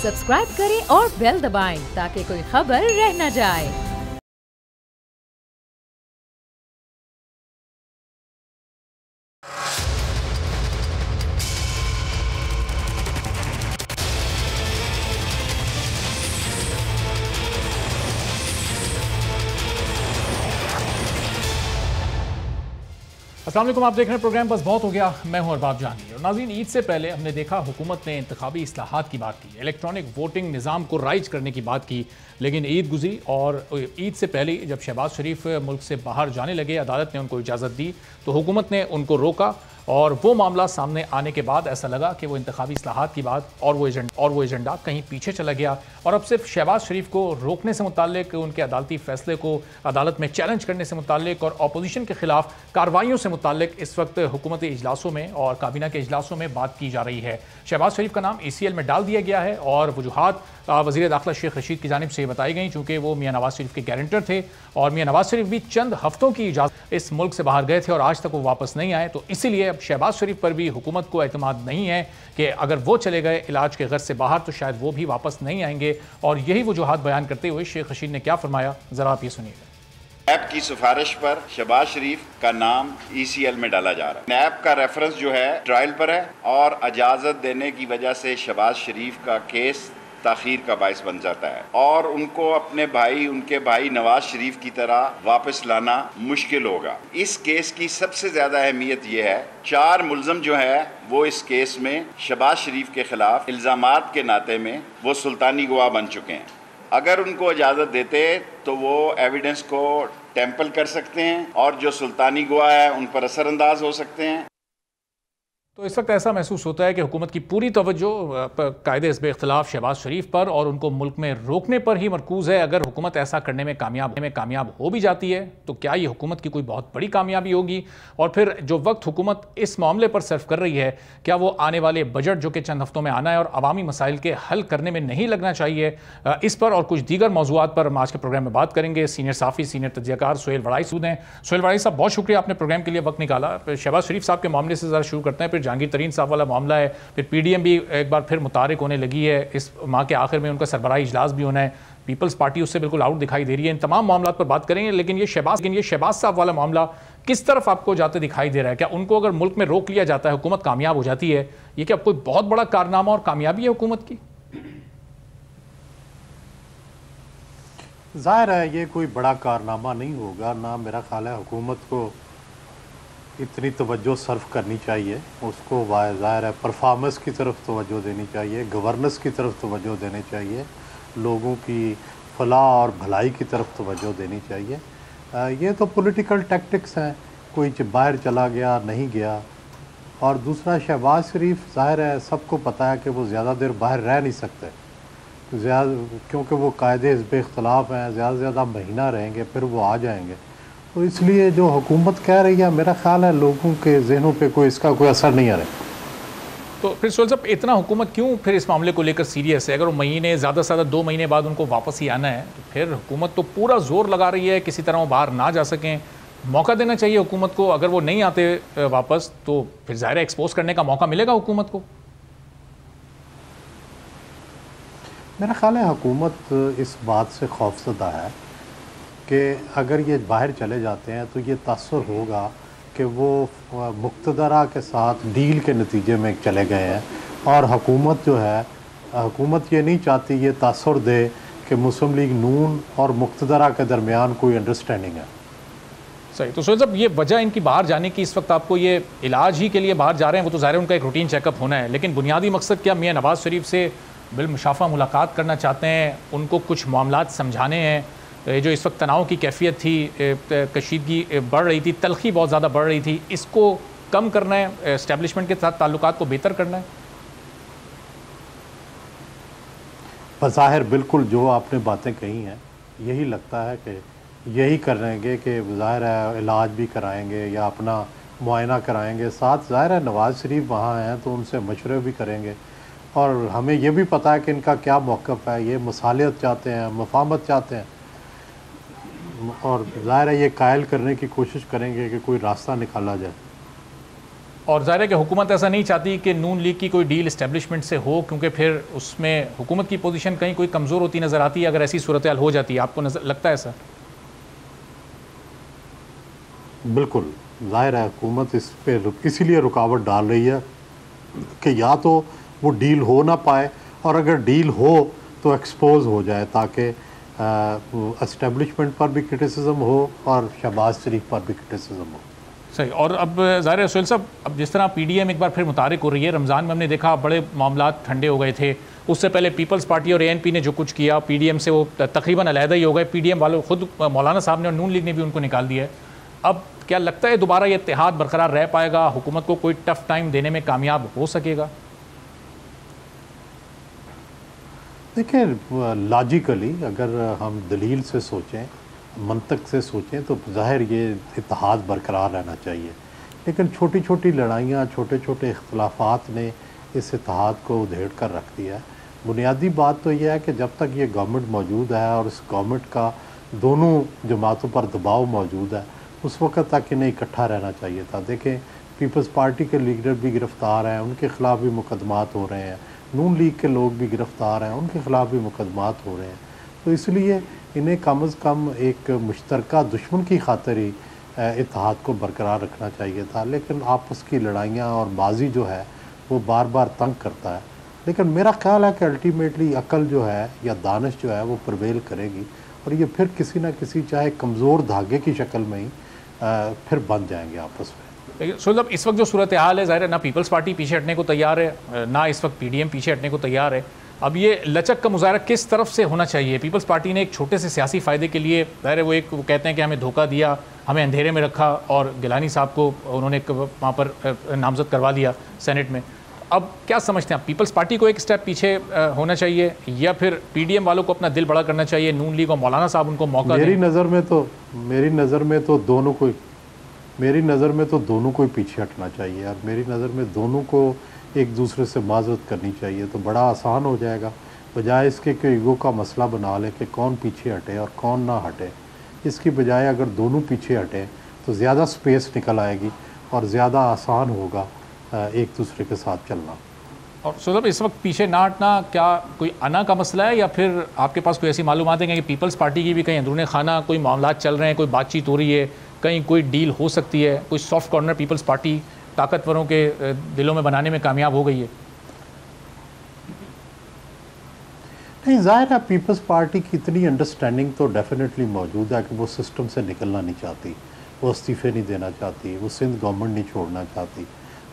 Subscribe करें और bell दबाएं ताकि कोई खबर रह न जाए। अस्सलाम वालेकुम, आप देख रहे हैं प्रोग्राम बस बहुत हो गया। मैं हूं अरबाब जानी। और नाज़रीन, ईद से पहले हमने देखा हुकूमत ने इंतखाबी इस्लाहात की बात की, इलेक्ट्रॉनिक वोटिंग निज़ाम को राइज करने की बात की, लेकिन ईद गुजरी और ईद से पहले जब शहबाज शरीफ मुल्क से बाहर जाने लगे, अदालत ने उनको इजाज़त दी तो हुकूमत ने उनको रोका और वो मामला सामने आने के बाद ऐसा लगा कि वो इंतखाबी इस्लाहात की बात और वो एजेंडा कहीं पीछे चला गया और अब सिर्फ शहबाज शरीफ को रोकने से मुताल्लिक, उनके अदालती फैसले को अदालत में चैलेंज करने से मुताल्लिक और अपोजिशन के खिलाफ कार्रवाइयों से मुताल्लिक इस वक्त हुकूमती इजलासों में और काबीना के इजलासों में बात की जा रही है। शहबाज शरीफ का नाम ECL में डाल दिया गया है और वजूहात वज़ीर दाखिला शेख रशीद की जानिब से बताई गई, चूँकि वो मियाँ नवाज शरीफ के गारंटर थे और मियाँ नवाज शरीफ भी चंद हफ्तों की इजाज़त इस मुल्क से बाहर गए थे और आज तक वो वापस नहीं आए। तो इसीलिए अब शहबाज शरीफ पर भी हुकूमत को एतमाद नहीं है कि अगर वो चले गए इलाज के गर्ज से बाहर तो शायद वो भी वापस नहीं आएंगे। और यही वजूहात बयान करते हुए शेख रशीद ने क्या फरमाया, ज़रा आप ये सुनिएगा। नैब की सिफारिश पर शहबाज शरीफ का नाम ECL में डाला जा रहा है। नैब का रेफरेंस जो है ट्रायल पर है और इजाज़त देने की वजह से शहबाज शरीफ का केस ताखीर का बायस बन जाता है और उनको अपने भाई, उनके भाई नवाज शरीफ की तरह वापस लाना मुश्किल होगा। इस केस की सबसे ज़्यादा अहमियत यह है, 4 मुलजम जो है वो इस केस में शहबाज शरीफ के खिलाफ इल्ज़ामात के नाते में वो सुल्तानी गवाह बन चुके हैं। अगर उनको इजाज़त देते तो वो एविडेंस को टेम्पल कर सकते हैं और जो सुल्तानी गवाह है उन पर असरअंदाज हो सकते हैं। तो इस वक्त ऐसा महसूस होता है कि हुकूमत की पूरी तवज्जो कायदे हिज़्ब इख्तिलाफ शहबाज शरीफ पर और उनको मुल्क में रोकने पर ही मरकूज़ है। अगर हुकूमत ऐसा करने में कामयाब हो भी जाती है तो क्या ये हुकूमत की कोई बहुत बड़ी कामयाबी होगी? और फिर जो वक्त हुकूमत इस मामले पर सर्व कर रही है, क्या वो आने वाले बजट जो कि चंद हफ्तों में आना है और अवामी मसाइल के हल करने में नहीं लगना चाहिए? इस पर और कुछ दीगर मौज़ूआत पर हम आज के प्रोग्राम में बात करेंगे। सीनियर साफ़ी, सीनियर तज्ज़ियाकार सुहेल वड़ाई सूद हैं। सुहेल वड़ाई साहब, बहुत शुक्रिया, आपने प्रोग्राम के लिए वक्त निकाला। शहबाज शरीफ साहब के मामले से ज़रा शुरू करते हैं, फिर जहांगीर तरीन साहब वाला मामला है, फिर PDM भी एक बार फिर मुतारिक होने लगी है। इस माह के आखिर में उनका सरबराही इजलास भी होना है, पीपल्स पार्टी उससे बिल्कुल आउट दिखाई दे रही है। इन तमाम मामलों पर बात करेंगे, लेकिन ये शहबाज साहब वाला मामला किस तरफ आपको जाते दिखाई दे रहा है? क्या उनको अगर मुल्क में रोक लिया जाता है, हुकूमत कामयाब हो जाती है, ये क्या कोई बहुत बड़ा कारनामा और कामयाबी है हुकूमत की? जाहिर है ये कोई बड़ा कारनामा नहीं होगा, ना मेरा ख्याल है हुकूमत को इतनी तवज्जो सर्व करनी चाहिए। उसको ज़ाहिर है परफॉर्मेंस की तरफ तवज्जो देनी चाहिए, गवर्नेंस की तरफ तवज्जो देनी चाहिए, लोगों की फलाह और भलाई की तरफ तवज्जो देनी चाहिए। ये तो पॉलिटिकल टैक्टिक्स हैं, कोई बाहर चला गया नहीं गया। और दूसरा, शहबाज शरीफ ज़ाहिर है सबको पता है कि वो ज़्यादा देर बाहर रह नहीं सकते, क्योंकि वो कायदे हिज़्ब इख्तिलाफ हैं, ज़्यादा से ज़्यादा महीना रहेंगे फिर वो आ जाएंगे। तो इसलिए जो हुकूमत कह रही है, मेरा ख्याल है लोगों के जहनों पे इसका कोई असर नहीं आ रहा। तो फिर सुहेल साहब, इतना हुकूमत क्यों फिर इस मामले को लेकर सीरियस है? अगर वो महीने, ज़्यादा से ज़्यादा 2 महीने बाद उनको वापस ही आना है, तो फिर हुकूमत तो पूरा जोर लगा रही है किसी तरह वो बाहर ना जा सकें। मौका देना चाहिए हुकूमत को। अगर वो नहीं आते वापस तो फिर ज़ाहिर एक्सपोज करने का मौका मिलेगा हुकूमत को। मेरा ख्याल है हुकूमत इस बात से खौफज़दा है कि अगर ये बाहर चले जाते हैं तो ये तासुर होगा कि वो मुक़्तदरा के साथ डील के नतीजे में चले गए हैं और हुकूमत जो है, हुकूमत ये नहीं चाहती ये तासुर दे कि मुस्लिम लीग नून और मुक़्तदरा के दरमियान कोई अंडरस्टैंडिंग है। सही। तो सुहेल साहब, ये वजह इनकी बाहर जाने की, इस वक्त आपको ये इलाज ही के लिए बाहर जा रहे हैं, वो तो ज़ाहिर है उनका एक रूटीन चेकअप होना है, लेकिन बुनियादी मकसद क्या मियाँ नवाज शरीफ से बिलमुशाफ़ा मुलाकात करना चाहते हैं, उनको कुछ मामलात समझाने हैं? जो इस वक्त तनाव की कैफियत थी, कशीदगी बढ़ रही थी, तलखी बहुत ज़्यादा बढ़ रही थी, इसको कम करना है, एस्टेब्लिशमेंट के साथ ताल्लुकात को बेहतर करना है? बज़ाहिर बिल्कुल जो आपने बातें कही हैं यही लगता है कि यही करेंगे कि ज़ाहिर है इलाज भी कराएंगे या अपना मुआयना कराएंगे। साथ ज़ाहिर है नवाज़ शरीफ वहाँ हैं तो उनसे मशवरे भी करेंगे और हमें ये भी पता है कि इनका क्या मौक़िफ़ है। ये मसालियत चाहते हैं, मफाहमत चाहते हैं और ज़ाहिर है ये कायल करने की कोशिश करेंगे कि कोई रास्ता निकाला जाए। और ज़ाहिर है कि हुकूमत ऐसा नहीं चाहती कि नून लीग की कोई डील इस्टेब्लिशमेंट से हो, क्योंकि फिर उसमें हुकूमत की पोजीशन कहीं कोई कमज़ोर होती नज़र आती है अगर ऐसी सूरत हाल हो जाती है। आपको नजर लगता है ऐसा? बिल्कुल ज़ाहिर है हुकूमत इस पे इसीलिए रुकावट डाल रही है कि या तो वो डील हो ना पाए, और अगर डील हो तो एक्सपोज हो जाए, ताकि एस्टेब्लिशमेंट पर भी क्रिटिसिज्म हो और शहबाज शरीफ पर भी क्रिटिसिज्म हो। सही। और अब ज़ाहिर है सुहेल साहब, अब जिस तरह पीडीएम एक बार फिर मुतारिक हो रही है, रमज़ान में हमने देखा बड़े मामला ठंडे हो गए थे, उससे पहले पीपल्स पार्टी और एएनपी ने जो कुछ किया पीडीएम से वो तकरीबन अलहदा ही हो गए। पीडीएम वालों खुद मौलाना साहब ने और नून लीग ने भी उनको निकाल दिया है। अब क्या लगता है दोबारा ये इत्तेहाद बरकरार रह पाएगा? हुकूमत को कोई टफ टाइम देने में कामयाब हो सकेगा? देखिए लॉजिकली अगर हम दलील से सोचें, मंतक से सोचें, तो ज़ाहिर ये इत्तेहाद बरकरार रहना चाहिए, लेकिन छोटी छोटी लड़ाइयाँ, छोटे छोटे इख्तलाफात ने इस इत्तेहाद को उधेड़ कर रख दिया है। बुनियादी बात तो यह है कि जब तक ये गवर्नमेंट मौजूद है और इस गवर्नमेंट का दोनों जमातों पर दबाव मौजूद है, उस वक्त तक इन्हें इकट्ठा रहना चाहिए था। देखें पीपल्स पार्टी के लीडर भी गिरफ़्तार हैं, उनके ख़िलाफ़ भी मुकदमात हो रहे हैं, नून लीग के लोग भी गिरफ़्तार हैं, उनके ख़िलाफ़ भी मुकदमात हो रहे हैं। तो इसलिए इन्हें कम अज़ कम एक मुश्तरका दुश्मन की खातिर ही इत्तेहाद को बरकरार रखना चाहिए था। लेकिन आपस की लड़ाइयाँ और बाजी जो है वो बार बार तंग करता है। लेकिन मेरा ख्याल है कि अल्टीमेटली अकल जो है या दानिश जो है वो प्रवेल करेगी, और ये फिर किसी न किसी चाहे कमज़ोर धागे की शक्ल में ही फिर बन जाएंगे आपस में। सुहेल, इस वक्त जो सूरत हाल है, ज़ाहिर है ना पीपल्स पार्टी पीछे हटने को तैयार है, ना इस वक्त पीडीएम पीछे हटने को तैयार है। अब ये लचक का मुजाहरा किस तरफ से होना चाहिए? पीपल्स पार्टी ने एक छोटे से सियासी फ़ायदे के लिए, ज़ाहिर है वो कहते हैं कि हमें धोखा दिया, हमें अंधेरे में रखा, और गिलानी साहब को उन्होंने वहाँ पर नामजद करवा दिया सेनेट में। अब क्या समझते हैं आप, पीपल्स पार्टी को एक स्टेप पीछे होना चाहिए या फिर पीडीएम वालों को अपना दिल बड़ा करना चाहिए, नून लीग और मौलाना साहब उनको मौका मेरी नज़र में तो दोनों को ही पीछे हटना चाहिए, और मेरी नज़र में दोनों को एक दूसरे से माजरत करनी चाहिए, तो बड़ा आसान हो जाएगा। बजाय इसके कि ईगो का मसला बना ले कि कौन पीछे हटे और कौन ना हटे, इसकी बजाय अगर दोनों पीछे हटें तो ज़्यादा स्पेस निकल आएगी और ज़्यादा आसान होगा एक दूसरे के साथ चलना। और सुहेल, इस वक्त पीछे ना हटना क्या कोई अना का मसला है, या फिर आपके पास कोई ऐसी मालूमात है कि पीपल्स पार्टी की भी कहीं अंदरूनी खाना कोई मामला चल रहे हैं, कोई बातचीत हो रही है, कहीं कोई डील हो सकती है, कोई सॉफ्ट कॉर्नर पीपल्स पार्टी ताकतवरों के दिलों में बनाने में कामयाब हो गई है? नहीं, ज़ाहिर है पीपल्स पार्टी की इतनी अंडरस्टैंडिंग तो डेफिनेटली मौजूद है कि वो सिस्टम से निकलना नहीं चाहती, वो इस्तीफ़े नहीं देना चाहती, वो सिंध गवर्नमेंट नहीं छोड़ना चाहती।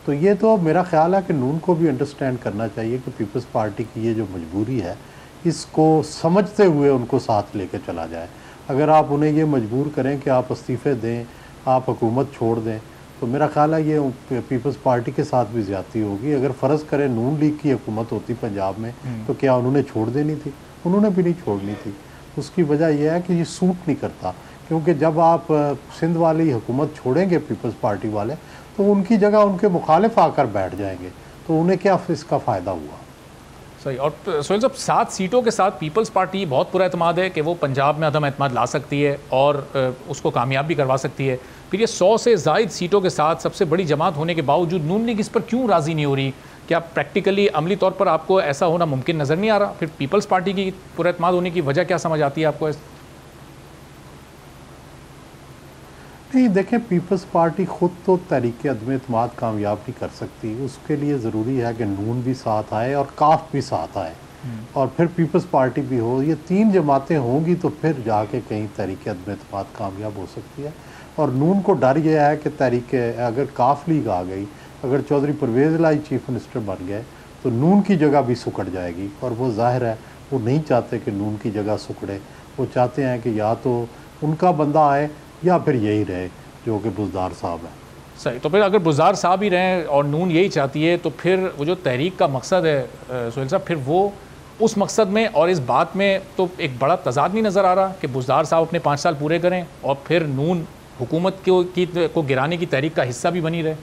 तो ये तो मेरा ख्याल है कि नून को भी अंडरस्टैंड करना चाहिए कि पीपल्स पार्टी की ये जो मजबूरी है, इसको समझते हुए उनको साथ लेकर चला जाए। अगर आप उन्हें ये मजबूर करें कि आप इस्तीफ़े दें, आप हुकूमत छोड़ दें, तो मेरा ख्याल है ये पीपल्स पार्टी के साथ भी ज़्यादती होगी। अगर फ़र्ज़ करें नून लीग की हुकूमत होती पंजाब में, तो क्या उन्होंने छोड़ देनी थी? उन्होंने भी नहीं छोड़नी थी। उसकी वजह यह है कि ये सूट नहीं करता, क्योंकि जब आप सिंध वाली हुकूमत छोड़ेंगे पीपल्स पार्टी वाले, तो उनकी जगह उनके मुखालिफ आकर बैठ जाएंगे, तो उन्हें क्या इसका फ़ायदा हुआ? सही। और सुहेल साहब, 7 सीटों के साथ पीपल्स पार्टी बहुत पुरएतमाद है कि वो पंजाब में अदम एतमाद ला सकती है और उसको कामयाब भी करवा सकती है। फिर ये 100 से ज़ायद सीटों के साथ सबसे बड़ी जमात होने के बावजूद नून लीग इस पर क्यों राज़ी नहीं हो रही? क्या प्रैक्टिकली अमली तौर पर आपको ऐसा होना मुमकिन नज़र नहीं आ रहा? फिर पीपल्स पार्टी की पुरएतमाद होने की वजह क्या समझ आती है आपको? नहीं, देखें पीपल्स पार्टी ख़ुद तो तहरीक अदम एतमाद कामयाब नहीं कर सकती, उसके लिए ज़रूरी है कि नून भी साथ आए और काफ भी साथ आए, और फिर पीपल्स पार्टी भी हो। ये 3 जमातें होंगी तो फिर जाके कहीं तहरीक अदम एतमाद कामयाब हो सकती है। और नून को डर यह है कि तहरीक अगर काफ लीग आ गई, अगर चौधरी परवेज़ इलाही चीफ मिनिस्टर बन गए, तो नून की जगह भी सुकड़ जाएगी, और वो ज़ाहिर है वो नहीं चाहते कि नून की जगह सुकड़े। वो चाहते हैं कि या तो उनका बंदा आए या फिर यही रहे जो कि बुज़दार साहब है। सही। तो फिर अगर बुज़दार साहब ही रहें और नून यही चाहती है, तो फिर वो जो तहरीक का मकसद है सुहेल साहब, फिर वो उस मकसद में और इस बात में तो एक बड़ा तजाद नहीं नज़र आ रहा कि बुज़दार साहब अपने 5 साल पूरे करें और फिर नून हुकूमत को गिराने की तहरीक का हिस्सा भी बनी रहे?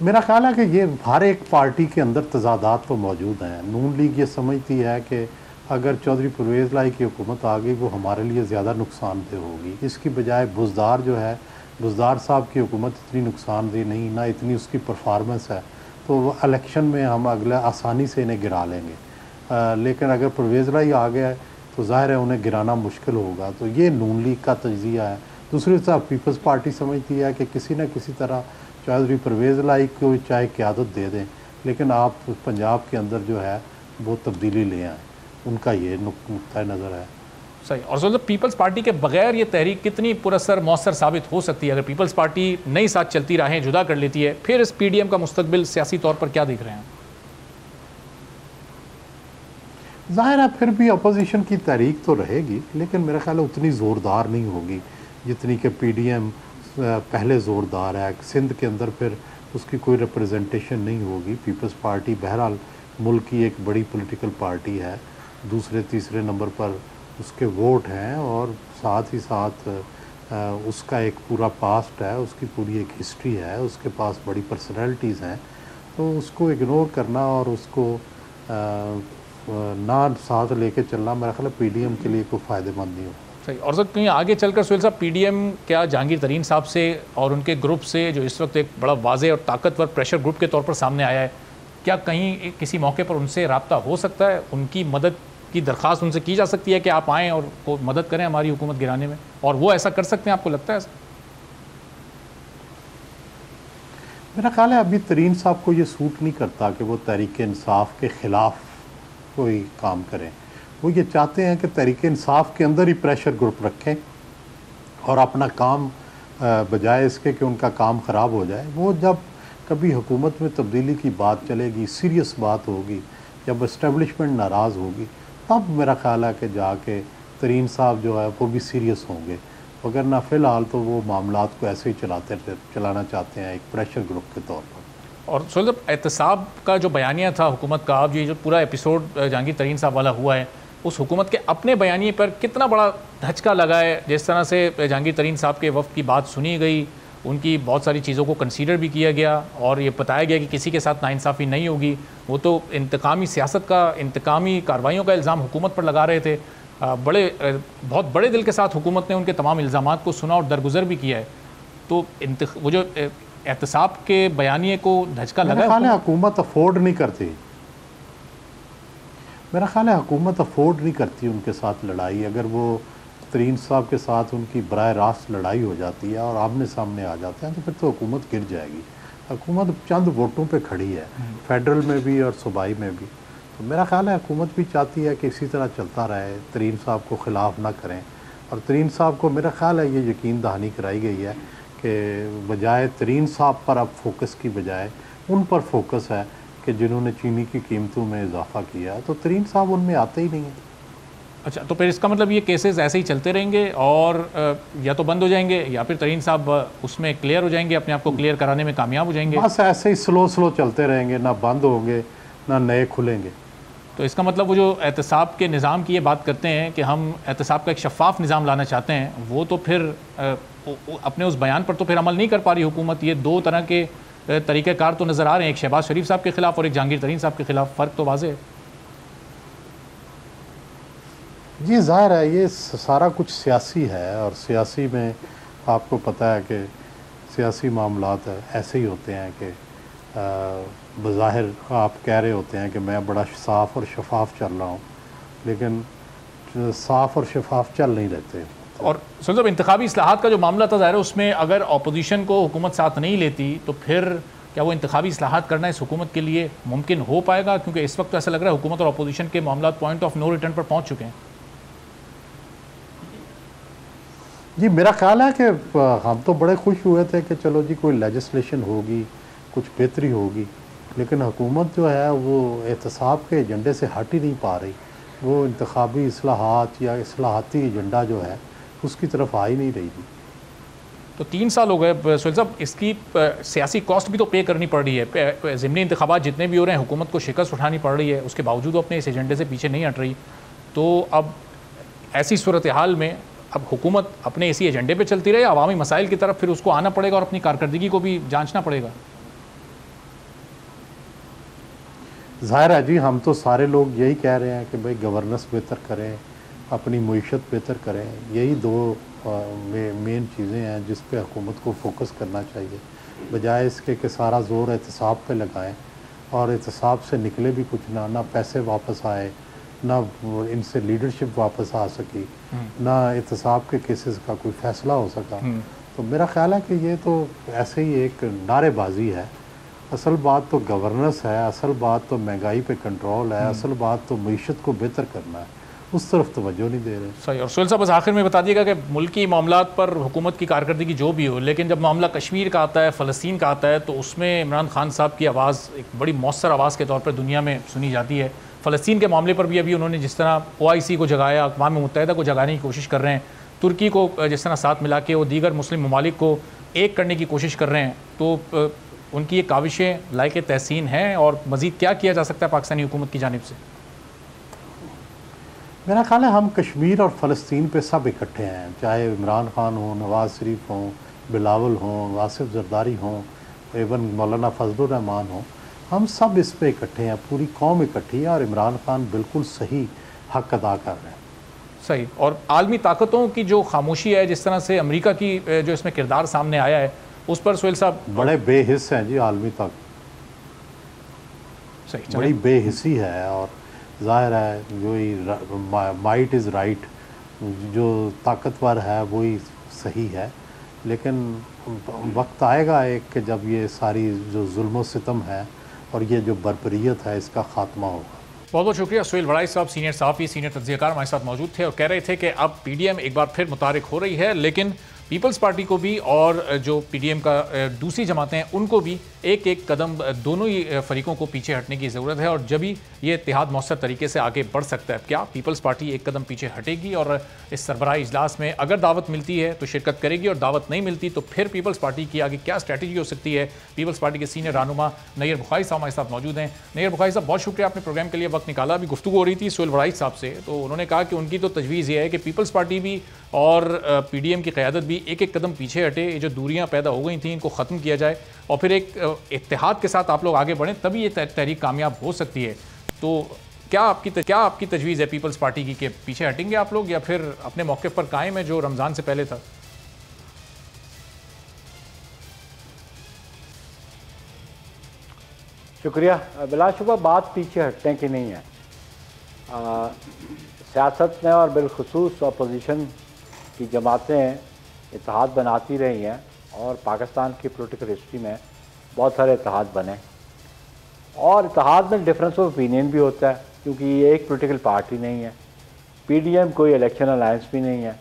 मेरा ख्याल है कि ये हर एक पार्टी के अंदर तजादात तो मौजूद हैं। नून लीग ये समझती है कि अगर चौधरी परवेज़ इलाही की हुकूमत आ गई वो हमारे लिए ज़्यादा नुकसानदेह होगी, इसकी बजाय बुज़दार जो है बुज़दार साहब की हुकूमत इतनी नुकसानदेह नहीं, ना इतनी उसकी परफॉर्मेंस है, तो इलेक्शन में हम अगला आसानी से इन्हें गिरा लेंगे। लेकिन अगर परवेज़ लाई आ गया है तो ज़ाहिर है उन्हें गिराना मुश्किल होगा। तो ये नून लीग का तजिया है। दूसरी तरफ पीपल्स पार्टी समझती है कि किसी न किसी तरह चौधरी परवेज़ लाई को चाहे क़यादत दे दें, लेकिन आप पंजाब के अंदर जो है वो तब्दीली ले आएँ, उनका ये नुक्ता नज़र है। सही। और सोचो पीपल्स पार्टी के बगैर ये तहरीक कितनी पुरअसर मौसर साबित हो सकती है? अगर पीपल्स पार्टी नई साथ चलती राहें जुदा कर लेती है, फिर इस पीडीएम का मुस्तकबिल सियासी तौर पर क्या देख रहे हैं? ज़ाहिर है फिर भी अपोजिशन की तहरीक तो रहेगी, लेकिन मेरा ख्याल है उतनी ज़ोरदार नहीं होगी जितनी कि पीडीएम पहले ज़ोरदार है। सिंध के अंदर फिर उसकी कोई रिप्रेजेंटेशन नहीं होगी। पीपल्स पार्टी बहरहाल मुल्क की एक बड़ी पॉलिटिकल पार्टी है, दूसरे तीसरे नंबर पर उसके वोट हैं और साथ ही साथ उसका एक पूरा पास्ट है, उसकी पूरी एक हिस्ट्री है, उसके पास बड़ी पर्सनैलिटीज़ हैं। तो उसको इग्नोर करना और उसको ना साथ लेके चलना मेरा ख्याल है पीडीएम के लिए कोई फ़ायदेमंद नहीं हो। सही। और सर कहीं आगे चलकर सुहेल साहब पीडीएम क्या जहांगीर तरीन साहब से और उनके ग्रुप से, जो इस वक्त एक बड़ा वाज़ेह और ताकतवर प्रेशर ग्रुप के तौर पर सामने आया है, क्या कहीं किसी मौके पर उनसे रब्ता हो सकता है? उनकी मदद की दरख्वास्त उनसे की जा सकती है कि आप आएँ और को मदद करें हमारी हुकूमत गिराने में, और वो ऐसा कर सकते हैं, आपको लगता है? मेरा ख्याल है अभी तरीन साहब को ये सूट नहीं करता कि वो तहरीक इंसाफ के ख़िलाफ़ कोई काम करें। वो ये चाहते हैं कि तहरीक इंसाफ के अंदर ही प्रेशर ग्रुप रखें और अपना काम बजाय इसके कि उनका काम ख़राब हो जाए। वो जब कभी हुकूमत में तब्दीली की बात चलेगी, सीरियस बात होगी, जब इस्टेब्लिशमेंट नाराज़ होगी, तब मेरा ख्याल है कि जाके तरीन साहब जो है वो भी सीरियस होंगे। वगरना फ़िलहाल तो वो मामलात को ऐसे ही चलाना चाहते हैं एक प्रेशर ग्रुप के तौर पर। और सोहेल साहब एहतसाब का जो बयानिया था हुकूमत का, अब ये जो पूरा एपिसोड जहांगीर तरीन साहब वाला हुआ है, उस हुकूमत के अपने बयानिए पर कितना बड़ा धचका लगा है? जिस तरह से जहांगीर तरीन साहब के वफ़द की बात सुनी गई, उनकी बहुत सारी चीज़ों को कंसीडर भी किया गया और ये बताया गया कि किसी के साथ नाइंसाफ़ी नहीं होगी। वो तो इंतकामी सियासत का, इंतकामी कार्रवाइयों का इल्ज़ाम हुकूमत पर लगा रहे थे। बहुत बड़े दिल के साथ हुकूमत ने उनके तमाम इल्ज़ामात को सुना और दरगुजर भी किया है। तो वो जो एहतसाब के बयानिए को धचका लगा, मेरा ख्याल है हुकूमत अफोर्ड नहीं करती। मेरा ख्याल है हुकूमत अफोर्ड नहीं करती उनके साथ लड़ाई। अगर वो तरीन साहब के साथ उनकी बराह रास्त लड़ाई हो जाती है और आमने सामने आ जाते हैं, तो फिर तो हुकूमत गिर जाएगी। हुकूमत चंद वोटों पे खड़ी है, फेडरल में भी और सूबाई में भी। तो मेरा ख्याल है हुकूमत भी चाहती है कि इसी तरह चलता रहे, तरीन साहब को ख़िलाफ़ ना करें। और तरीन साहब को मेरा ख्याल है ये यकीन दहानी कराई गई है कि बजाय तरीन साहब पर अब फोकस की बजाय उन पर फोकस है कि जिन्होंने चीनी की कीमतों में इजाफा किया है। तो तरीन साहब उनमें आते ही नहीं हैं। अच्छा, तो फिर इसका मतलब ये केसेस ऐसे ही चलते रहेंगे और या तो बंद हो जाएंगे या फिर तरीन साहब उसमें क्लियर हो जाएंगे, अपने आप को क्लियर कराने में कामयाब हो जाएंगे? बस ऐसे ही स्लो चलते रहेंगे, ना बंद होंगे ना नए खुलेंगे। तो इसका मतलब वो जो एहतसाब के निज़ाम की ये बात करते हैं कि हम एहतसाब का एक शफाफ निज़ाम लाना चाहते हैं, वो तो फिर अपने उस बयान पर तो फिर अमल नहीं कर पा रही हुकूमत। ये दो तरह के तरीक़ेकार तो नज़र आ रहे हैं, एक शहबाज शरीफ साहब के ख़िलाफ़ और एक जहांगीर तरीन साहब के ख़िलाफ़। फ़र्क तो वाज़ेह है। जी ज़ाहिर है ये सारा कुछ सियासी है और सियासी में आपको पता है कि सियासी मामलात ऐसे ही होते हैं कि बज़ाहिर आप कह रहे होते हैं कि मैं बड़ा साफ़ और शफाफ चल रहा हूँ, लेकिन साफ़ और शफाफ चल नहीं रहते। और सुन इंतखाबी इस्लाहात का जो मामला था, ज़ाहिर है उसमें अगर अपोजिशन को हुकूमत साथ नहीं लेती तो फिर क्या वो इंतखाबी इस्लाहात करना इस हुकूमत के लिए मुमकिन हो पाएगा? क्योंकि इस वक्त तो ऐसा लग रहा है हुकूमत और अपोजिशन के मामला पॉइंट ऑफ नो रिटर्न पर पहुँच चुके हैं। जी मेरा ख्याल है कि हम तो बड़े खुश हुए थे कि चलो जी कोई लेजिस्लेशन होगी, कुछ बेहतरी होगी, लेकिन हुकूमत जो है वो एहतसाब के एजेंडे से हट ही नहीं पा रही। वो इंतखाबी इस्लाहात या इस्लाहाती एजेंडा जो है उसकी तरफ आ ही नहीं रही थी। तो 3 साल हो गए सुहेल साहब, इसकी सियासी कॉस्ट भी तो पे करनी पड़ रही है। ज़िमनी इंतखाबात जितने भी हो रहे हैं, हुकूमत को शिकस्त उठानी पड़ रही है, उसके बावजूद वो अपने इस एजेंडे से पीछे नहीं हट रही। तो अब ऐसी सूरत हाल में अब हुकूमत अपने इसी एजेंडे पे चलती रहे, अवामी मसाइल की तरफ फिर उसको आना पड़ेगा और अपनी कारकर्दगी को भी जांचना पड़ेगा। ज़ाहिर है जी, हम तो सारे लोग यही कह रहे हैं कि भाई गवर्नेंस बेहतर करें, अपनी मईशत बेहतर करें। यही दो मेन चीज़ें हैं जिस पे हुकूमत को फोकस करना चाहिए, बजाय इसके कि सारा ज़ोर एहतसाब पे लगाएं और एहतसाब से निकले भी कुछ ना पैसे वापस आए, ना इनसे लीडरशिप वापस आ सकी, ना एहतसाब के केसेस का कोई फ़ैसला हो सका। तो मेरा ख्याल है कि ये तो ऐसे ही एक नारेबाजी है। असल बात तो गवर्नेंस है, असल बात तो महंगाई पे कंट्रोल है, असल बात तो मईशत को बेहतर करना है, उस तरफ तवज्जो नहीं दे रहे। सही। और सुहेल साहब बस आखिर में बता दिएगा कि मुल्की मामलात पर हुकूमत की कारकर्दगी जो भी हो, लेकिन जब मामला कश्मीर का आता है, फ़लस्तीन का आता है, तो उसमें इमरान खान साहब की आवाज़ एक बड़ी मौसर आवाज़ के तौर पर दुनिया में सुनी जाती है। फ़लस्तीन के मामले पर भी अभी उन्होंने जिस तरह OIC को जगाया, अक़वाम मुत्तहिदा को जगाने की कोशिश कर रहे हैं, तुर्की को जिस तरह साथ मिला के वो दीगर मुस्लिम ममालिक को एक करने की कोशिश कर रहे हैं, तो उनकी ये काविशें लायक तहसीन हैं और मज़ीद क्या किया जा सकता है पाकिस्तानी हुकूमत की जानिब से? मेरा ख्याल है हम कश्मीर और फ़लस्तीन पे सब इकट्ठे हैं, चाहे इमरान खान हो, नवाज़ शरीफ हों, बिलावल हों, वासिफ जरदारी हों, एवन मौलाना फजलुर रहमान हो, हम सब इस पे इकट्ठे हैं, पूरी कौम इकट्ठी है और इमरान खान बिल्कुल सही हक अदा कर रहे हैं। सही। और आलमी ताकतों की जो खामोशी है, जिस तरह से अमेरिका की जो इसमें किरदार सामने आया है, उस पर सुहेल साहब बड़े बेहिस हैं जी आलमी ताकत, सही बड़ी बेहिसी है। और ज़ाहिर है जो माइट इज़ राइट, जो ताकतवर है वही सही है, लेकिन वक्त आएगा एक कि जब ये सारी जो जुल्म सितम है और ये जो बरबरीत है इसका ख़ात्मा होगा। बहुत बहुत शुक्रिया। सुहेल वड़ाई साहब सीनियर सहाफ़ी, सीनियर तज्ज़ियाकार हमारे साथ मौजूद थे और कह रहे थे कि अब PDM एक बार फिर मुतारिक हो रही है, लेकिन पीपल्स पार्टी को भी और जो PDM का दूसरी जमातें हैं उनको भी एक एक कदम दोनों ही फरीकों को पीछे हटने की ज़रूरत है और जब ही ये इत्तेहाद मौसर तरीके से आगे बढ़ सकता है। क्या पीपल्स पार्टी एक कदम पीछे हटेगी और इस सरबराही इजलास में अगर दावत मिलती है तो शिरकत करेगी और दावत नहीं मिलती तो फिर पीपल्स पार्टी की आगे क्या स्ट्रैटेजी हो सकती है? पीपल्स पार्टी के सीनियर रहनुमा नैयर बुखारी साहब हमारे साथ मौजूद हैं। नैयर बुखारी साहब, बहुत शुक्रिया, आपने प्रोग्राम के लिए वक्त निकाला। अभी गुफ्तगू हो रही थी सुहेल वड़ाई साहब से, तो उन्होंने कहा कि उनकी तो तजवीज़ ये है कि पीपल्स पार्टी भी और PDM की क़यादत भी एक एक कदम पीछे हटे, ये जो दूरियां पैदा हो गई थी इनको ख़त्म किया जाए और फिर एक इत्तेहाद के साथ आप लोग आगे बढ़ें, तभी ये तहरीक कामयाब हो सकती है। तो क्या आपकी तजवीज़ है पीपल्स पार्टी की कि पीछे हटेंगे आप लोग या फिर अपने मौके पर कायम है जो रमज़ान से पहले था? शुक्रिया। बिलाशुबा बात पीछे हटने की नहीं है। सियासत में और बिलखुसूस अपोजिशन की जमातें इत्तेहाद बनाती रही हैं और पाकिस्तान की पॉलिटिकल हिस्ट्री में बहुत सारे इत्तेहाद बने और इत्तेहाद में डिफरेंस ऑफ ओपिनियन भी होता है क्योंकि ये एक पॉलिटिकल पार्टी नहीं है, PDM कोई इलेक्शन अलायंस भी नहीं है।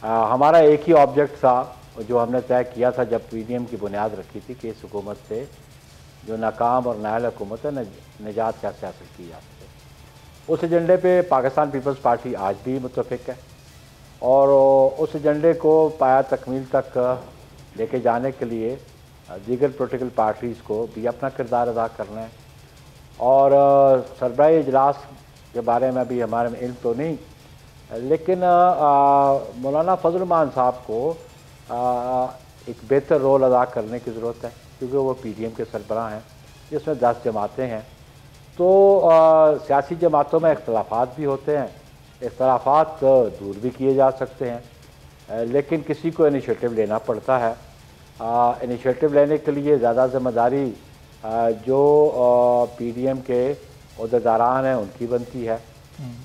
हमारा एक ही ऑब्जेक्ट था जो हमने तय किया था जब PDM की बुनियाद रखी थी कि इस हुकूमत से जो नाकाम और नाअहल हुकूमत है निजात कैसे हासिल की जा सके। उस एजेंडे पे पाकिस्तान पीपल्स पार्टी आज भी मुत्तफिक है और उस एजेंडे को पाया तकमील तक लेके जाने के लिए दीगर पॉलिटिकल पार्टीज़ को भी अपना किरदार अदा करना है। और सरबराही इजलास के बारे में अभी हमारे में इल्म तो नहीं, लेकिन मौलाना फजल रहमान साहब को एक बेहतर रोल अदा करने की ज़रूरत है क्योंकि वो PDM के सरबराह हैं जिसमें 10 जमातें हैं। तो सियासी जमातों में इख्तलाफात भी होते हैं, इख्तलाफात दूर भी किए जा सकते हैं, लेकिन किसी को इनिशिएटिव लेना पड़ता है। इनिशिएटिव लेने के लिए ज़्यादा ज़िम्मेदारी जो PDM के अहदेदारान हैं उनकी बनती है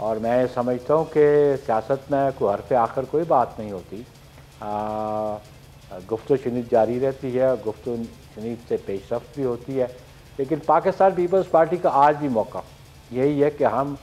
और मैं समझता हूँ कि सियासत में कोई हरफ आखिर कोई बात नहीं होती, गुफ्तगू शनीद जारी रहती है, गुफ्तगू शनीद से पेशरफ्त भी होती है। लेकिन पाकिस्तान पीपल्स पार्टी का आज भी मौका यही है कि हम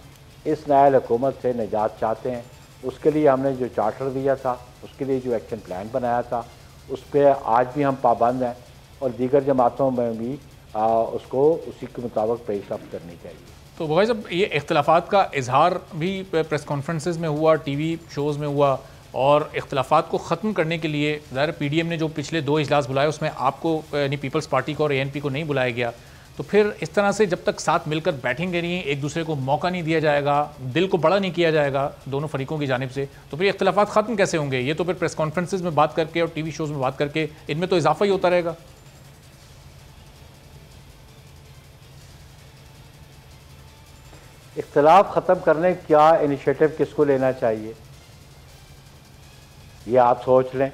इस नाअहल हुकूमत से निजात चाहते हैं। उसके लिए हमने जो चार्टर दिया था, उसके लिए जो एक्शन प्लान बनाया था, उस पर आज भी हम पाबंद हैं और दीगर जमातों में भी उसको उसी के मुताबिक पेशरफ्त करनी चाहिए। तो भाई साहब, ये इख्तलाफात का इजहार भी प्रेस कॉन्फ्रेंसेस में हुआ, TV शोज़ में हुआ और इख्तलाफात को ख़त्म करने के लिए ज़ाहिर PDM ने जो पिछले 2 इजलास बुलाए उसमें आपको यानी पीपल्स पार्टी को और ANP को नहीं बुलाया गया, तो फिर इस तरह से जब तक साथ मिलकर बैठेंगे नहीं, एक दूसरे को मौका नहीं दिया जाएगा, दिल को बड़ा नहीं किया जाएगा दोनों फरीकों की जानिब से, तो फिर इख्तलाफात ख़त्म कैसे होंगे? ये तो फिर प्रेस कॉन्फ्रेंसेस में बात करके और TV शोज़ में बात करके इनमें तो इजाफा ही होता रहेगा। इख्तलाफ ख़त्म करने क्या इनिशिएटिव किसको लेना चाहिए? ये आप सोच लें।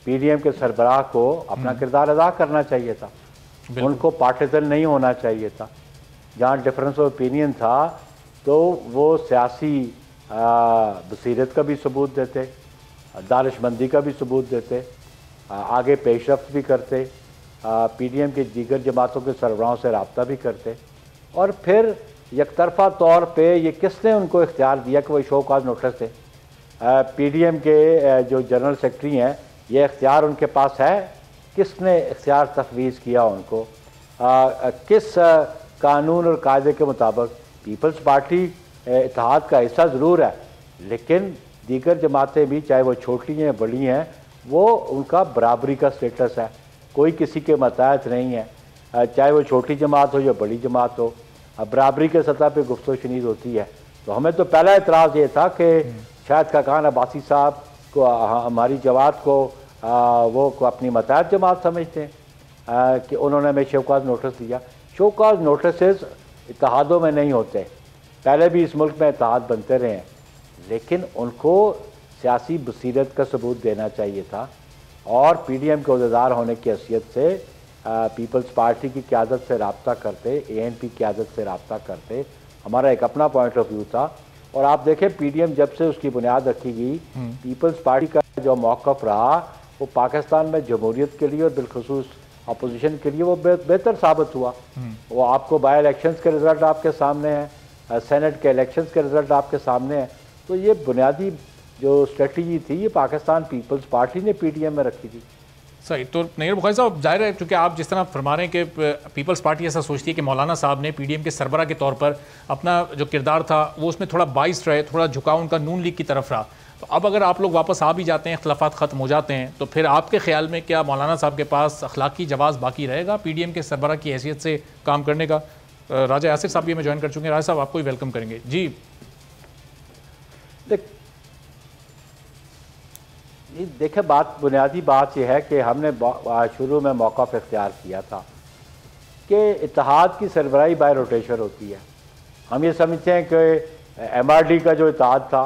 पीडीएम के सरबराह को अपना किरदार अदा करना चाहिए था, उनको पार्टिजन नहीं होना चाहिए था। जहाँ डिफरेंस ऑफ ओपिनियन था तो वो सियासी बसीरत का भी सबूत देते, दानिशमंदी का भी सबूत देते, आगे पेशरफ्त भी करते, पीडीएम की दीगर जमातों के सरबराहों से रब्ता भी करते। और फिर यकतरफा तौर पे ये किसने उनको इख्तियार दिया कि वो शो काज नोटिस दें? पीडीएम के जो जनरल सेक्रेटरी हैं, ये इख्तियार उनके पास है? किसने इख्तियार तफवीज़ किया उनको? किस कानून और कायदे के मुताबिक? पीपल्स पार्टी इत्तेहाद का हिस्सा ज़रूर है, लेकिन दीगर जमातें भी, चाहे वो छोटी हैं बड़ी हैं, वो उनका बराबरी का स्टेटस है, कोई किसी के मताहत नहीं है, चाहे वो छोटी जमात हो या बड़ी जमात हो, बराबरी के सतह पे गुफ्तगू शनीद होती है। तो हमें तो पहला एतराज़ ये था कि शायद खाकान अब्बासी साहब को, हमारी जमात को वो को अपनी मताहत जमात समझते हैं कि उन्होंने हमें शोकाज नोटिस दिया। शोकाज नोटिस इत्तेहादों में नहीं होते, पहले भी इस मुल्क में इत्तेहाद बनते रहे हैं, लेकिन उनको सियासी बसीरत का सबूत देना चाहिए था। और पीडीएम के अहदेदार होने की हैसियत से पीपल्स पार्टी की क़यादत से रब्ता करते, एएनपी की क़यादत से रब्ता करते। हमारा एक अपना पॉइंट ऑफ व्यू था। और आप देखें पीडीएम जब से उसकी बुनियाद रखी गई, पीपल्स पार्टी का जो मौक़िफ़ रहा वो पाकिस्तान में जमहूरियत के लिए और बिलखुसूस अपोजिशन के लिए वो बेहतर साबित हुआ। वो आपको बाई इलेक्शंस के रिज़ल्ट आपके सामने हैं, सेनेट के इलेक्शंस के रिज़ल्ट आपके सामने हैं। तो ये बुनियादी जो स्ट्रेटजी थी ये पाकिस्तान पीपल्स पार्टी ने पीडीएम में रखी थी। सही। तो नैयर बुखारी साहब, जाहिर है क्योंकि आप जिस तरह फरमा रहे हैं कि पीपल्स पार्टी ऐसा सोचती है कि मौलाना साहब ने पीडीएम के सरबरा के तौर पर अपना जो किरदार था वो उसमें थोड़ा बाइस रहे, थोड़ा झुकाव उनका नून लीग की तरफ रहा। तो अब अगर आप लोग वापस आ भी जाते हैं, इख्तलाफात ख़त्म हो जाते हैं, तो फिर आपके ख्याल में क्या मौलाना साहब के पास अखलाकी जवाज़ बाकी रहेगा पीडीएम के सरबरा की हैसियत से काम करने का? राजा यासिर साहब भी हमें ज्वाइन कर चुके हैं। राजा साहब, आपको भी वेलकम करेंगे जी। देखिए, बुनियादी बात यह है कि हमने शुरू में मौक़िफ़ इख्तियार किया था कि इत्तेहाद की सरबराही बाय रोटेशन होती है। हम ये समझते हैं कि एमआरडी का जो इत्तेहाद था